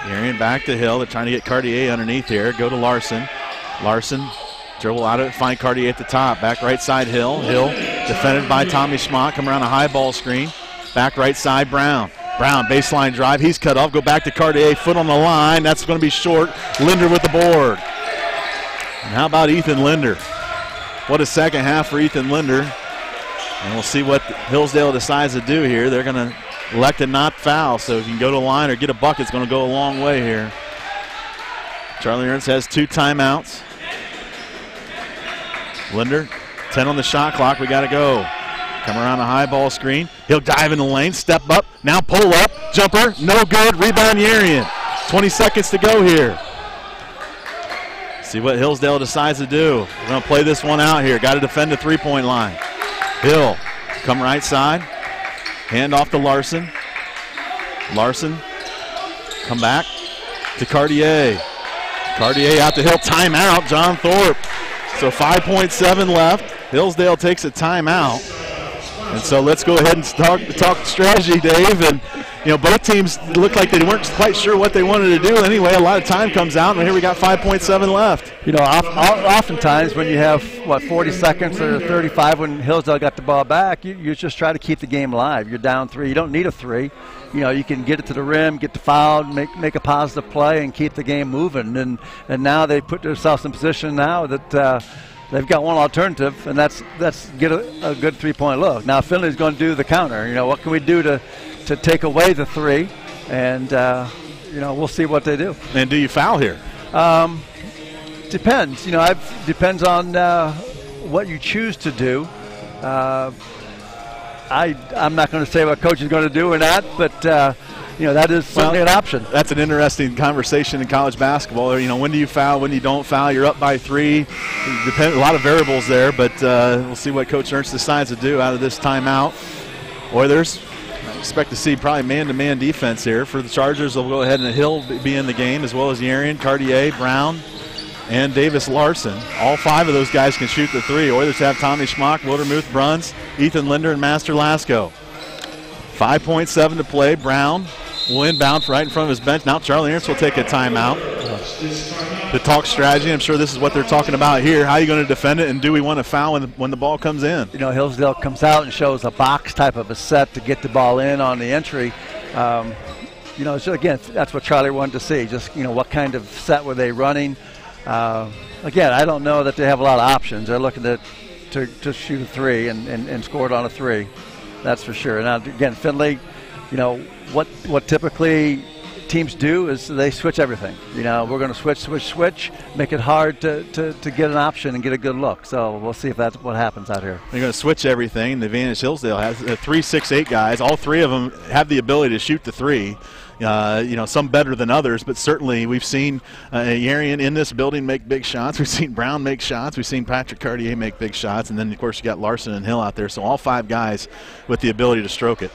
Yarian back to Hill. They're trying to get Cartier underneath here. Go to Larson. Larson dribble out of it, find Cartier at the top. Back right side, Hill. Hill defended by Tommy Schmock. Come around a high ball screen. Back right side, Brown. Brown, baseline drive. He's cut off. Go back to Cartier. Foot on the line. That's going to be short. Linder with the board. And how about Ethan Linder? What a second half for Ethan Linder. And we'll see what Hillsdale decides to do here. They're going to elect to not foul. So if you can go to the line or get a bucket, it's going to go a long way here. Charlie Ernst has 2 timeouts. Linder, 10 on the shot clock. We got to go. Come around a high ball screen. He'll dive in the lane, step up, now pull up, jumper, no good, rebound Yarian. 20 seconds to go here. See what Hillsdale decides to do. We're going to play this one out here. Got to defend the 3-point line. Hill, come right side. Hand off to Larson. Larson, come back to Cartier. Cartier out to Hill, timeout, John Thorpe. So 5.7 left. Hillsdale takes a timeout. And so let's go ahead and talk strategy, Dave. And, both teams looked like they weren't quite sure what they wanted to do. Anyway, a lot of time comes out, and here we got 5.7 left. Oftentimes when you have, 40 seconds or 35 when Hillsdale got the ball back, you just try to keep the game alive. You're down 3. You don't need a 3. You can get it to the rim, get the foul, make a positive play, and keep the game moving. And now they put themselves in position now that they've got one alternative, and that's get a good 3-point look. Now Finley's going to do the counter. What can we do to take away the 3? And we'll see what they do. And do you foul here? Depends. Depends on what you choose to do. I'm not going to say what coach is going to do or not, but that is certainly an option. That's an interesting conversation in college basketball. When do you foul, when you don't foul? You're up by 3. A lot of variables there, but we'll see what Coach Ernst decides to do out of this timeout. Oilers, I expect to see probably man-to-man defense here. For the Chargers, they'll go ahead and Hill be in the game, as well as Yarian, Cartier, Brown, and Davis Larson. All 5 of those guys can shoot the 3. Oilers have Tommy Schmock, Wildermuth, Bruns, Ethan Linder, and Master Lasco. 5.7 to play. Brown will inbound right in front of his bench. Now Charlie Ernst will take a timeout to talk strategy. I'm sure this is what they're talking about here. How are you going to defend it, and do we want to foul when the ball comes in? Hillsdale comes out and shows a box type of a set to get the ball in on the entry. So again, that's what Charlie wanted to see. Just, what kind of set were they running? Again, I don't know that they have a lot of options. They're looking to shoot a 3 and score it on a 3. That's for sure. Now, again, Findlay, what typically teams do is they switch everything. We're going to switch, make it hard to get an option and get a good look. So we'll see if that's what happens out here. They're going to switch everything. The advantage Hillsdale has 3, 6, 8 guys. All 3 of them have the ability to shoot the 3. Some better than others, but certainly we've seen Yarian in this building make big shots. We've seen Brown make shots. We've seen Patrick Cartier make big shots. And then, of course, you got Larson and Hill out there. So all 5 guys with the ability to stroke it.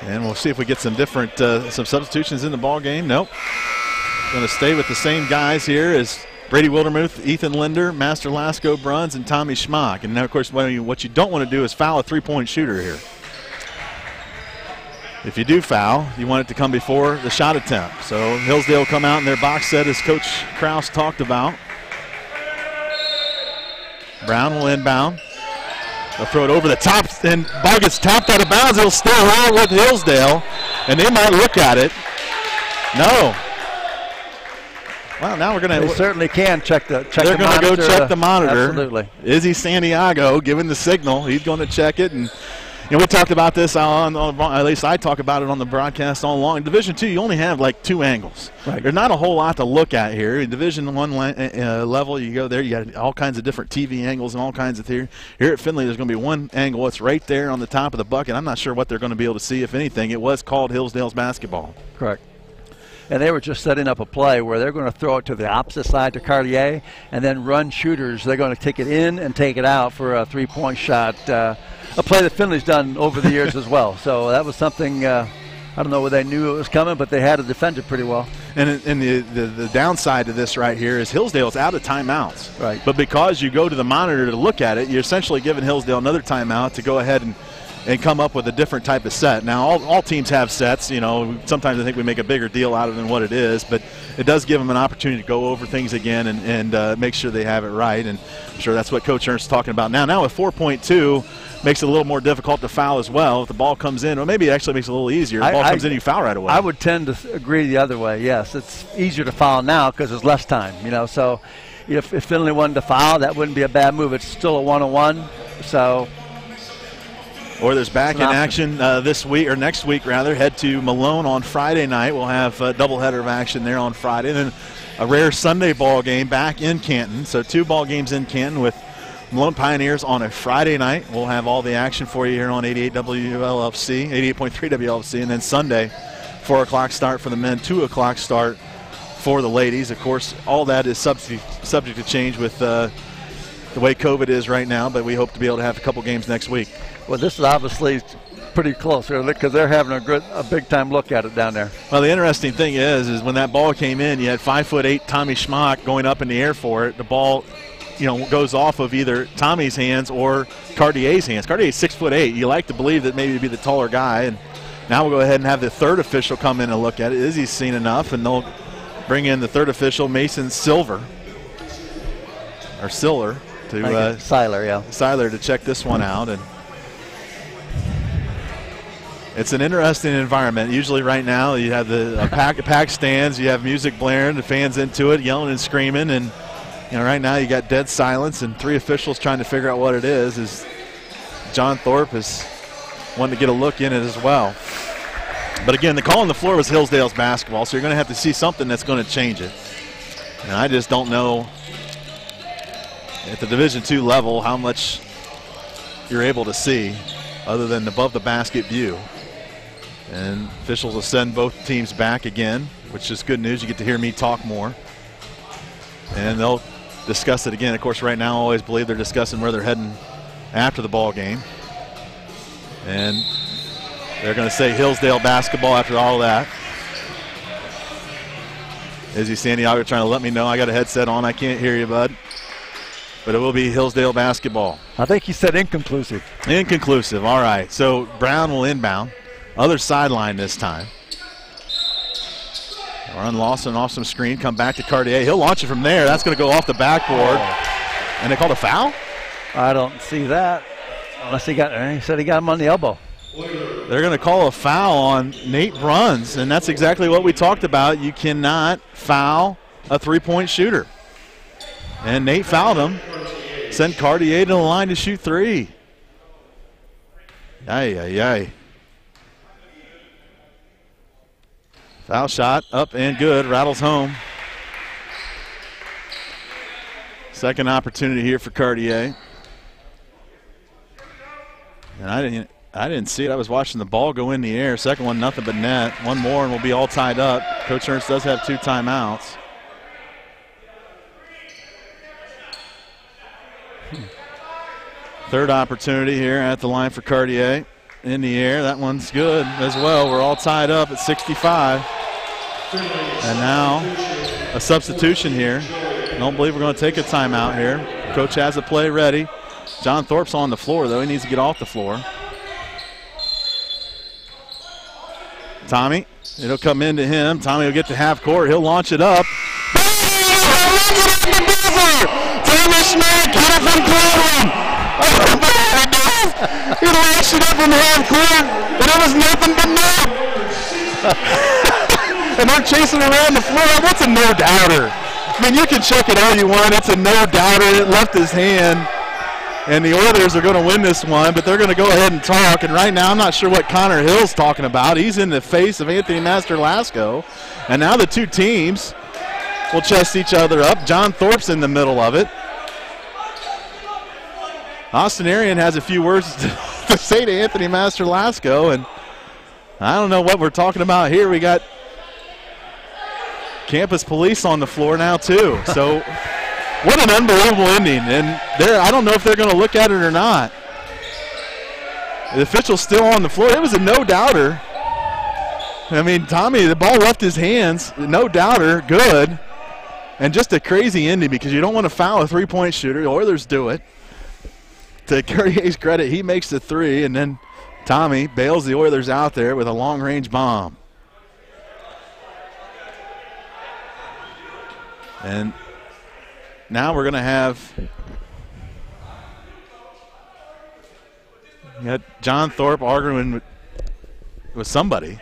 And we'll see if we get some different some substitutions in the ball game. Nope. Going to stay with the same guys here as Brady Wildermuth, Ethan Linder, Master Lasco, Bruns, and Tommy Schmock. And now, of course, what you don't want to do is foul a 3-point shooter here. If you do foul, you want it to come before the shot attempt. So Hillsdale will come out in their box set, as Coach Krause talked about. Brown will inbound. They'll throw it over the top, and ball gets tapped out of bounds. It'll stay around with Hillsdale, and they might look at it. No. Well, now we're going to. They certainly can check the monitor. They're going to go check the monitor. Absolutely. Izzy Santiago giving the signal. He's going to check it, and we talked about this at least I talk about it on the broadcast all along. In Division II, you only have like 2 angles. Right. There's not a whole lot to look at here. In Division I level, you go there, you got all kinds of different TV angles and all kinds of here. Here at Findlay, there's going to be one angle. It's right there on the top of the bucket. I'm not sure what they're going to be able to see, if anything. It was called Hillsdale's basketball. Correct. And they were just setting up a play where they're going to throw it to the opposite side to Cartier and then run shooters. They're going to take it in and take it out for a 3-point shot. A play that Findlay's done over the years as well. So that was something, I don't know whether they knew it was coming, but they had to defend it pretty well. And the downside to this right here is Hillsdale's out of timeouts. Right. But because you go to the monitor to look at it, you're essentially giving Hillsdale another timeout to go ahead and come up with a different type of set. Now, all teams have sets. Sometimes I think we make a bigger deal out of it than what it is, but it does give them an opportunity to go over things again and make sure they have it right. And I'm sure that's what Coach Ernst is talking about now. Now with 4.2, makes it a little more difficult to foul as well. If the ball comes in, well, maybe it actually makes it a little easier. The ball comes in, you foul right away. I would tend to agree the other way, yes. It's easier to foul now because there's less time, So if Findlay wanted to foul, that wouldn't be a bad move. It's still a 1-on-1, so. Oilers back in action this week, or next week rather. Head to Malone on Friday night. We'll have a doubleheader of action there on Friday. And then a rare Sunday ball game back in Canton. So 2 ball games in Canton with Malone Pioneers on a Friday night. We'll have all the action for you here on 88 WLFC, 88.3 WLFC. And then Sunday, 4 o'clock start for the men, 2 o'clock start for the ladies. Of course, all that is subject to change with the way COVID is right now, but we hope to be able to have a couple games next week. Well, this is obviously pretty close because they're having a big-time look at it down there. Well, the interesting thing is when that ball came in, you had 5'8" Tommy Schmock going up in the air for it. The ball, goes off of either Tommy's hands or Cartier's hands. Cartier's 6'8". You like to believe that maybe he'd be the taller guy. And now we'll go ahead and have the third official come in and look at it. Izzy's seen enough, and they'll bring in the third official, Mason Siller, to Seiler to check this one out. And it's an interesting environment. Usually right now you have the pack stands, you have music blaring, the fans into it, yelling and screaming, and right now you got dead silence and 3 officials trying to figure out what it is. As John Thorpe is wanting to get a look in it as well. But again, the call on the floor was Hillsdale's basketball, so you're going to have to see something that's going to change it. And I just don't know at the Division II level how much you're able to see other than above the basket view. And officials will send both teams back again, which is good news. You get to hear me talk more. And they'll discuss it again. Of course, right now I always believe they're discussing where they're heading after the ball game. And they're going to say Hillsdale basketball after all that. Izzy Santiago trying to let me know I got a headset on. I can't hear you, bud. But it will be Hillsdale basketball. I think he said inconclusive. Inconclusive, all right. So Brown will inbound. Other sideline this time. Run Lawson off some screen, come back to Cartier. He'll launch it from there. That's going to go off the backboard. And they called a foul? I don't see that. Unless he said he got him on the elbow. They're going to call a foul on Nate Bruns, and that's exactly what we talked about. You cannot foul a three-point shooter. And Nate fouled him. Sent Cartier to the line to shoot three. Ay. Foul shot up and good. Rattles home. Second opportunity here for Cartier. And I didn't see it. I was watching the ball go in the air. Second one, nothing but net. One more and we'll be all tied up. Coach Ernst does have 2 timeouts. Third opportunity here at the line for Cartier. In the air, that one's good as well. We're all tied up at 65. And now a substitution here. I don't believe we're going to take a timeout here. Coach has a play ready. John Thorpe's on the floor, though. He needs to get off the floor. Tommy, it'll come into him. Tommy will get to half court. He'll launch it up. Tommy Schmock, get it from Cleveland. He launched it up from half court, but it was nothing but net. And they're chasing around the floor. What's a no-doubter? I mean, you can check it all you want. It's a no-doubter. It left his hand. And the Oilers are going to win this one, but they're going to go ahead and talk. And right now I'm not sure what Connor Hill's talking about. He's in the face of Anthony Master-Lasco. And now the two teams will chest each other up. John Thorpe's in the middle of it. Austin Arian has a few words to say to Anthony Master-Lasco, and I don't know what we're talking about here. We got campus police on the floor now too. So what an unbelievable ending. And I don't know if they're going to look at it or not. The official's still on the floor. It was a no-doubter. I mean, Tommy, the ball left his hands. No-doubter, good. And just a crazy ending because you don't want to foul a three-point shooter. The Oilers do it. To Cartier's credit, he makes the three, and then Tommy bails the Oilers out there with a long-range bomb. And now we're going to have John Thorpe arguing with somebody.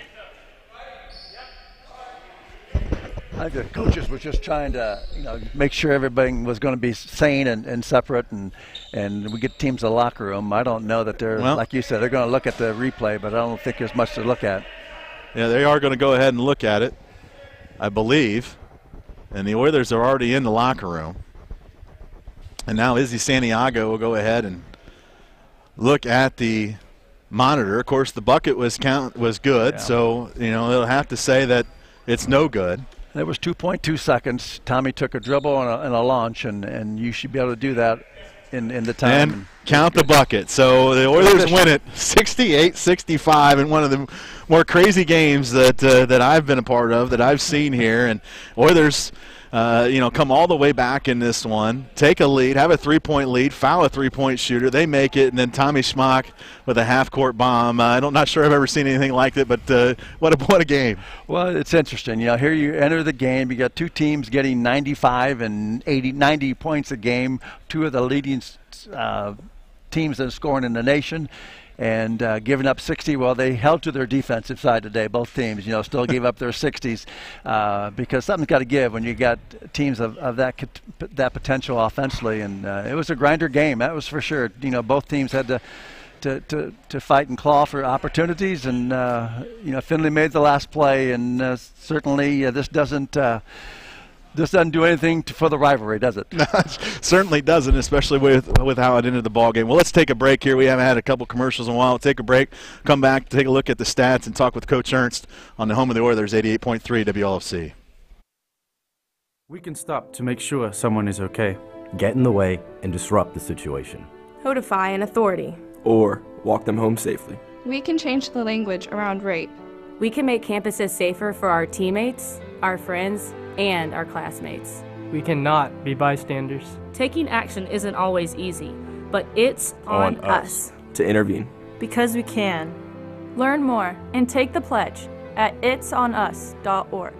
I think the coaches were just trying to, make sure everybody was going to be sane and separate, and we get teams in the locker room. I don't know that they're, like you said, they're going to look at the replay, but I don't think there's much to look at. Yeah, they are going to go ahead and look at it, I believe. And the Oilers are already in the locker room. And now Izzy Santiago will go ahead and look at the monitor. Of course, the bucket was good, so they'll have to say that it's no good. There was 2.2 seconds. Tommy took a dribble and a launch, and you should be able to do that in the time. And count the bucket. So the Oilers win it 68-65 in one of the more crazy games that I've been a part of, that I've seen here. And Oilers come all the way back in this one, take a lead, have a three-point lead, foul a three-point shooter. They make it, and then Tommy Schmock with a half-court bomb. I'm not sure I've ever seen anything like it, but what a game. Well, it's interesting. Here you enter the game. You got two teams getting 95 and 90 points a game, two of the leading teams that are scoring in the nation. And giving up 60, well, they held to their defensive side today, both teams, still gave up their 60s because something's got to give when you got teams of that potential offensively. And it was a grinder game, that was for sure. Both teams had to fight and claw for opportunities, and Finley made the last play, and certainly this doesn't This doesn't do anything for the rivalry, does it? No, it certainly doesn't, especially with how it ended the ball game. Well, let's take a break here. We haven't had a couple commercials in a while. We'll take a break, come back, take a look at the stats, and talk with Coach Ernst on the home of the Oilers, 88.3 WLFC. We can stop to make sure someone is okay. Get in the way and disrupt the situation. Notify an authority. Or walk them home safely. We can change the language around rape. We can make campuses safer for our teammates, our friends, and our classmates. We cannot be bystanders. Taking action isn't always easy, but it's on us to intervene. Because we can. Learn more and take the pledge at itsonus.org.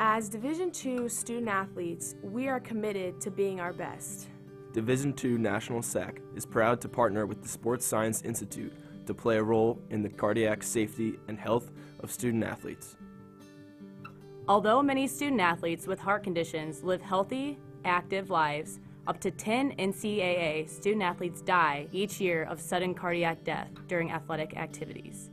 As Division II student athletes, we are committed to being our best. Division II National SAC is proud to partner with the Sports Science Institute to play a role in the cardiac safety and health of student athletes. Although many student athletes with heart conditions live healthy, active lives, up to 10 NCAA student athletes die each year of sudden cardiac death during athletic activities.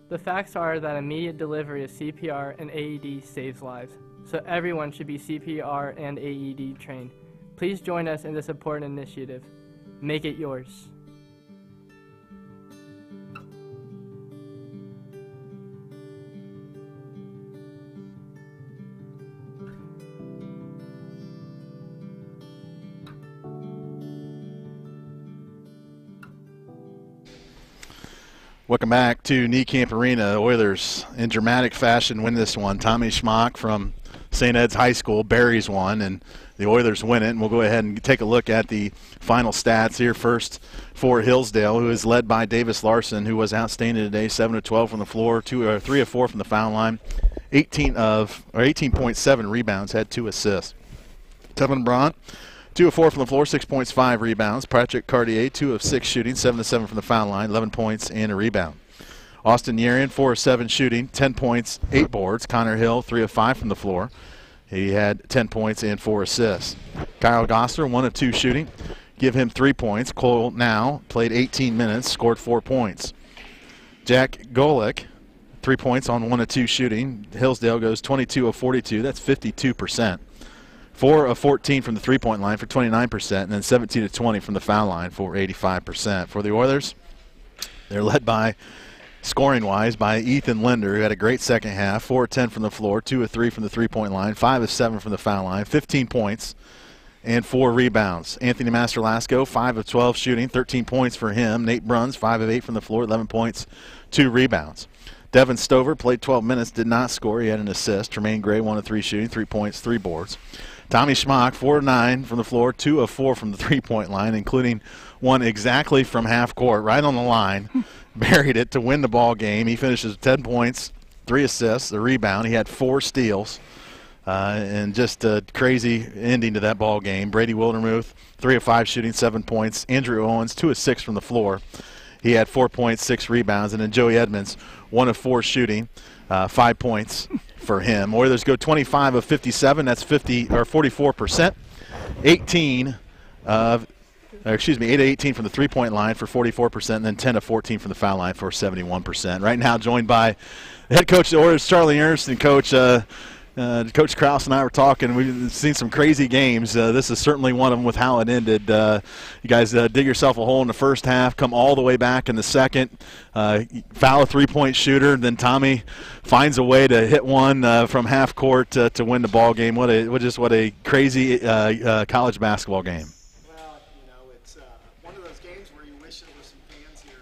The facts are that immediate delivery of CPR and AED saves lives, so everyone should be CPR and AED trained. Please join us in this important initiative. Make it yours. Welcome back to Niekamp Arena. The Oilers, in dramatic fashion, win this one. Tommy Schmock from St. Ed's High School buries one, and the Oilers win it. And we'll go ahead and take a look at the final stats here. First for Hillsdale, who is led by Davis Larson, who was outstanding today, 7 of 12 from the floor, 3 of 4 from the foul line, 18.7 rebounds, had 2 assists. Tevin Braun, 2 of 4 from the floor, 6 points, 5 rebounds. Patrick Cartier, 2 of 6 shooting, 7 of 7 from the foul line, 11 points and a rebound. Austin Yerian, 4 of 7 shooting, 10 points, 8 boards. Connor Hill, 3 of 5 from the floor. He had 10 points and 4 assists. Kyle Gosler, 1 of 2 shooting. Give him 3 points. Cole Now played 18 minutes, scored 4 points. Jack Golick, 3 points on 1 of 2 shooting. Hillsdale goes 22 of 42. That's 52%. 4 of 14 from the three-point line for 29%, and then 17 of 20 from the foul line for 85%. For the Oilers, they're led by, scoring-wise, by Ethan Linder, who had a great second half, 4 of 10 from the floor, 2 of 3 from the three-point line, 5 of 7 from the foul line, 15 points and 4 rebounds. Anthony Masterlasco, 5 of 12 shooting, 13 points for him. Nate Bruns, 5 of 8 from the floor, 11 points, 2 rebounds. Devin Stover played 12 minutes, did not score. He had an assist. Tremaine Gray, 1 of 3 shooting, 3 points, 3 boards. Tommy Schmock, 4 of 9 from the floor, 2 of 4 from the three-point line, including one exactly from half court, right on the line. Buried it to win the ball game. He finishes with 10 points, 3 assists, a rebound. He had 4 steals, and just a crazy ending to that ball game. Brady Wildermuth, 3 of 5 shooting, 7 points. Andrew Owens, 2 of 6 from the floor. He had 4 points, 6 rebounds. And then Joey Edmonds, 1 of 4 shooting, 5 points for him. Oilers go 25 of 57. That's 44%. 8 of 18 from the three-point line for 44%, and then 10 of 14 from the foul line for 71%. Right now, joined by the head coach of the Oilers, Charlie Ernst, and Coach Krause and I were talking. We've seen some crazy games. This is certainly one of them with how it ended. You guys dig yourself a hole in the first half, come all the way back in the second, foul a three-point shooter, then Tommy finds a way to hit one from half court to win the ball game. What a crazy college basketball game. Well, it's one of those games where you wish there were some fans here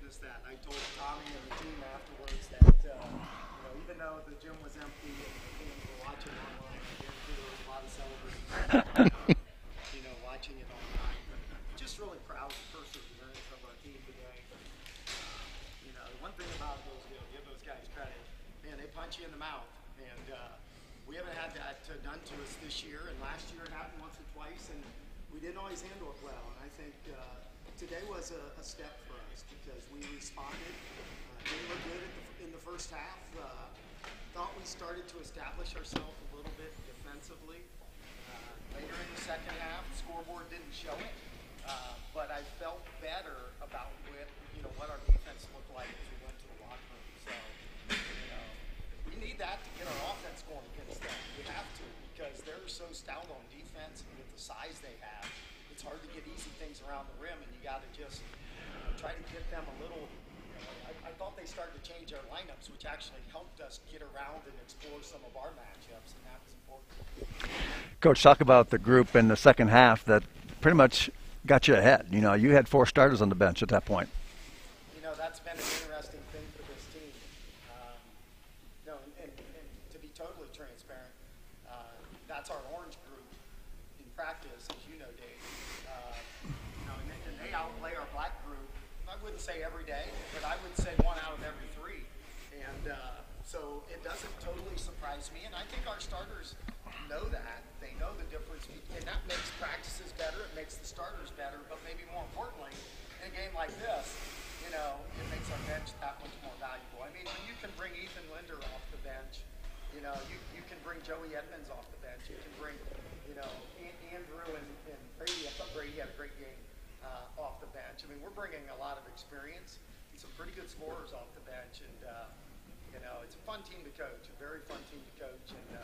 witnessed that. I told Tommy and the team afterwards that even though the gym was empty and the fans were watching online, I guarantee there was a lot of celebrating. Watching it online. But just really proud of the perseverance of our team today. The one thing about Hillsdale, give those guys credit, man, they punch you in the mouth. And we haven't had that done to us this year. And last year it happened once or twice, and we didn't always handle it well. And I think today was a step for us because we responded. Didn't look good in the first half. Thought we started to establish ourselves a little bit defensively. Later in the second half, the scoreboard didn't show it, but I felt better about what our defense looked like as we went to the locker room. So, we need that to get our offense going against them. We have to, because they're so stout on defense, and with the size they have, it's hard to get easy things around the rim, and you got to just try to get them a little. I thought they started to change our lineups, which actually helped us get around and explore some of our matchups, and that was important. Coach, talk about the group in the second half that pretty much got you ahead. You had 4 starters on the bench at that point. That's been an interesting thing for this team. And to be totally transparent, that's our orange group in practice, as you know, Dave. And they outplay our black group. I wouldn't say every day, but I would say 1 out of every 3. And so it doesn't totally surprise me. And I think our starters know that. They know the difference. And that makes practices better. It makes the starters better. But maybe more importantly, in a game like this, it makes our bench that much more valuable. I mean, when you can bring Ethan Linder off the bench, you can bring Joey Edmonds off the bench. You can bring, Andrew and Brady. I thought Brady had a great game off the bench. I mean, we're bringing a lot of experience and some pretty good scorers off the bench. And, it's a fun team to coach, a very fun team to coach. And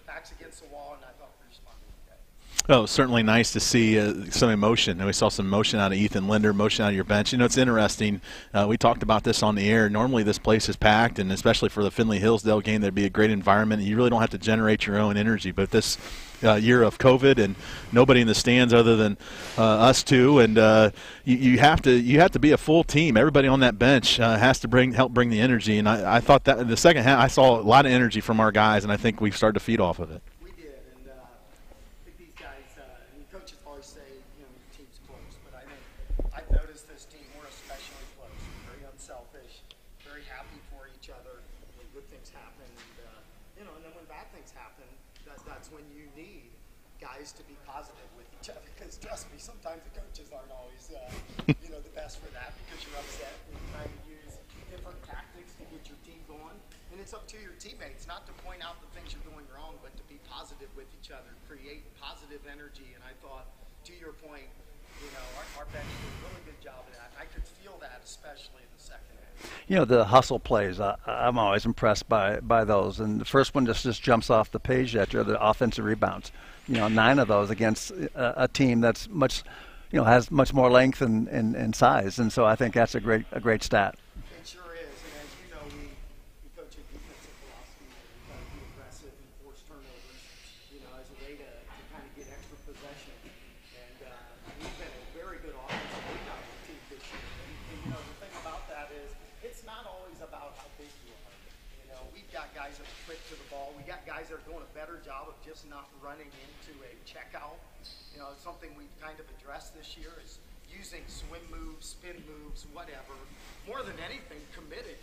backs against the wall, and I thought we responded today. Oh, certainly nice to see some emotion. And we saw some emotion out of Ethan Linder, emotion out of your bench. It's interesting. We talked about this on the air. Normally this place is packed, and especially for the Findlay-Hillsdale game, there'd be a great environment. You really don't have to generate your own energy. But this year of COVID and nobody in the stands other than us two, and you have to be a full team. Everybody on that bench has to help bring the energy. And I thought that in the second half I saw a lot of energy from our guys, and I think we've started to feed off of it. To be positive with each other, because trust me, sometimes the coaches aren't always the best for that, because you're upset and you're trying to use different tactics to get your team going, and it's up to your teammates not to point out the things you're doing wrong, but to be positive with each other, create positive energy. And I thought, to your point, our bench did a really good job of that. I could feel that, especially in the second half. The hustle plays, I'm always impressed by those. And the first one just jumps off the page at you, the offensive rebounds. 9 of those against a team that's much, has much more length and size. And so I think that's a great stat. It sure is. And as you know, we coach a defensive philosophy. We try to be aggressive and force turnovers, as a way to kind of get extra possession. And we've been a very good offensive rebounding team this year. And the thing about that is, it's not always about how big you are. We've got guys that are quick to the ball. We got guys that are doing a better job of just not running into a checkout. Something we've kind of addressed this year is using swim moves, spin moves, whatever. More than anything, committed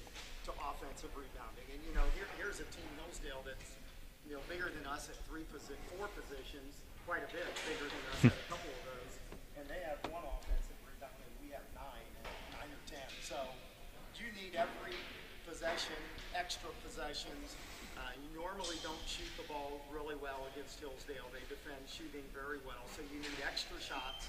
to offensive rebounding. And here's a team, Hillsdale, that's bigger than us at 4 positions, quite a bit bigger than us at a couple of those. And they have 1 offensive rebound, and we have 9 or 10. So you need every possession, extra possessions. You normally don't shoot the ball really well against Hillsdale. They defend shooting very well. So you need extra shots,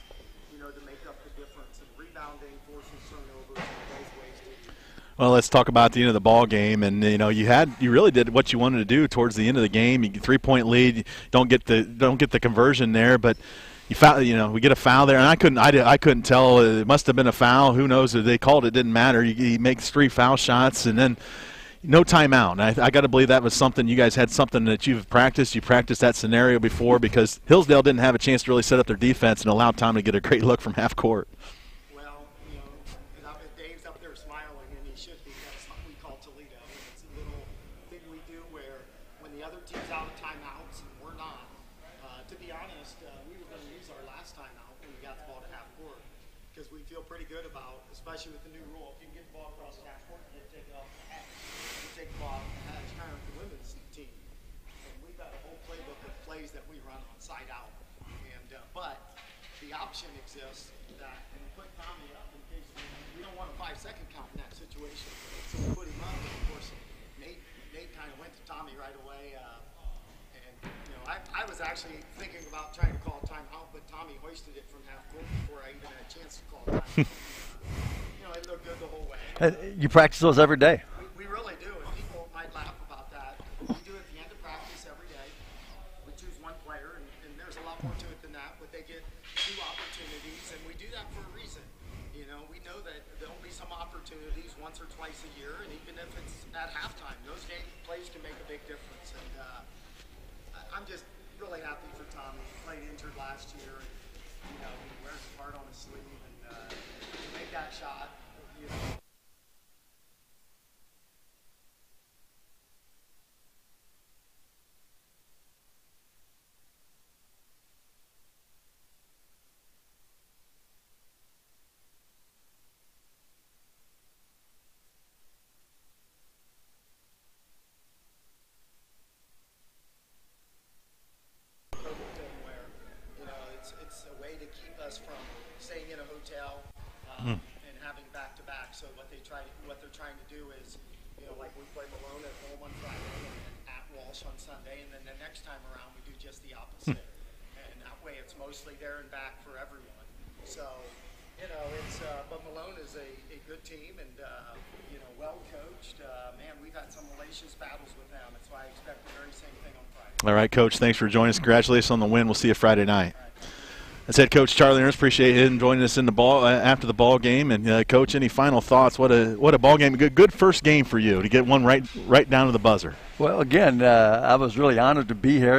to make up the difference. And rebounding, forcing turnovers, and those ways to do that. Well, let's talk about the end of the ball game. And you really did what you wanted to do towards the end of the game. You get 3-point lead, don't get the conversion there, but you foul, we get a foul there, and I couldn't tell. It must have been a foul. Who knows? If they called it, didn't matter. He makes 3 foul shots, and then no timeout. And I got to believe that was something you guys had something that you've practiced. You practiced that scenario before, because Hillsdale didn't have a chance to really set up their defense and allow Tommy to get a great look from half court. Well, Dave's up up there smiling, and he should be. That's what we call Toledo. It's a little thing we do where when the other team's out of timeouts and we're not, to be honest, we were going to use our last timeout when we got the ball to half court because we feel pretty good about, especially with the new rule, if you can get the ball across the half court, you take it off the hatch. You take the ball off the hatch, kind of the women's team. And we've got a whole playbook of plays that we run on side out. And but the option exists that when we put Tommy up in case we don't want a 5-second count in that situation, so we put him up. And of course, Nate kind of went to Tommy right away. I was actually thinking about trying to call timeout, but Tommy hoisted it from half court before I even had a chance to call timeout. It looked good the whole way. You practice those every day? We really do, and people might laugh about that. We do it at the end of practice every day. We choose one player, and there's a lot more to it than that, but they get 2 opportunities, and we do that for a reason. We know that there'll be some opportunities once or twice a year, and even if it's at halftime, those plays can make a big difference. And I'm just really happy for Tommy. He played injured last year, and he wears his heart on his sleeve, and to make that shot, it's a way to keep us from staying in a hotel and having back-to-back. So what they're trying to do is, like we play Malone at home on Friday and at Walsh on Sunday, and then the next time around we do just the opposite. And that way it's mostly there and back for everyone. So, but Malone is a good team and, well coached. Man, we've had some hellacious battles with them. That's why I expect the very same thing on Friday. All right, Coach, thanks for joining us. Congratulations on the win. We'll see you Friday night. That's head coach Charlie Ernst. Appreciate him joining us in the after the ball game. And Coach, any final thoughts? What a ball game! Good first game for you to get one right down to the buzzer. Well, again, I was really honored to be here.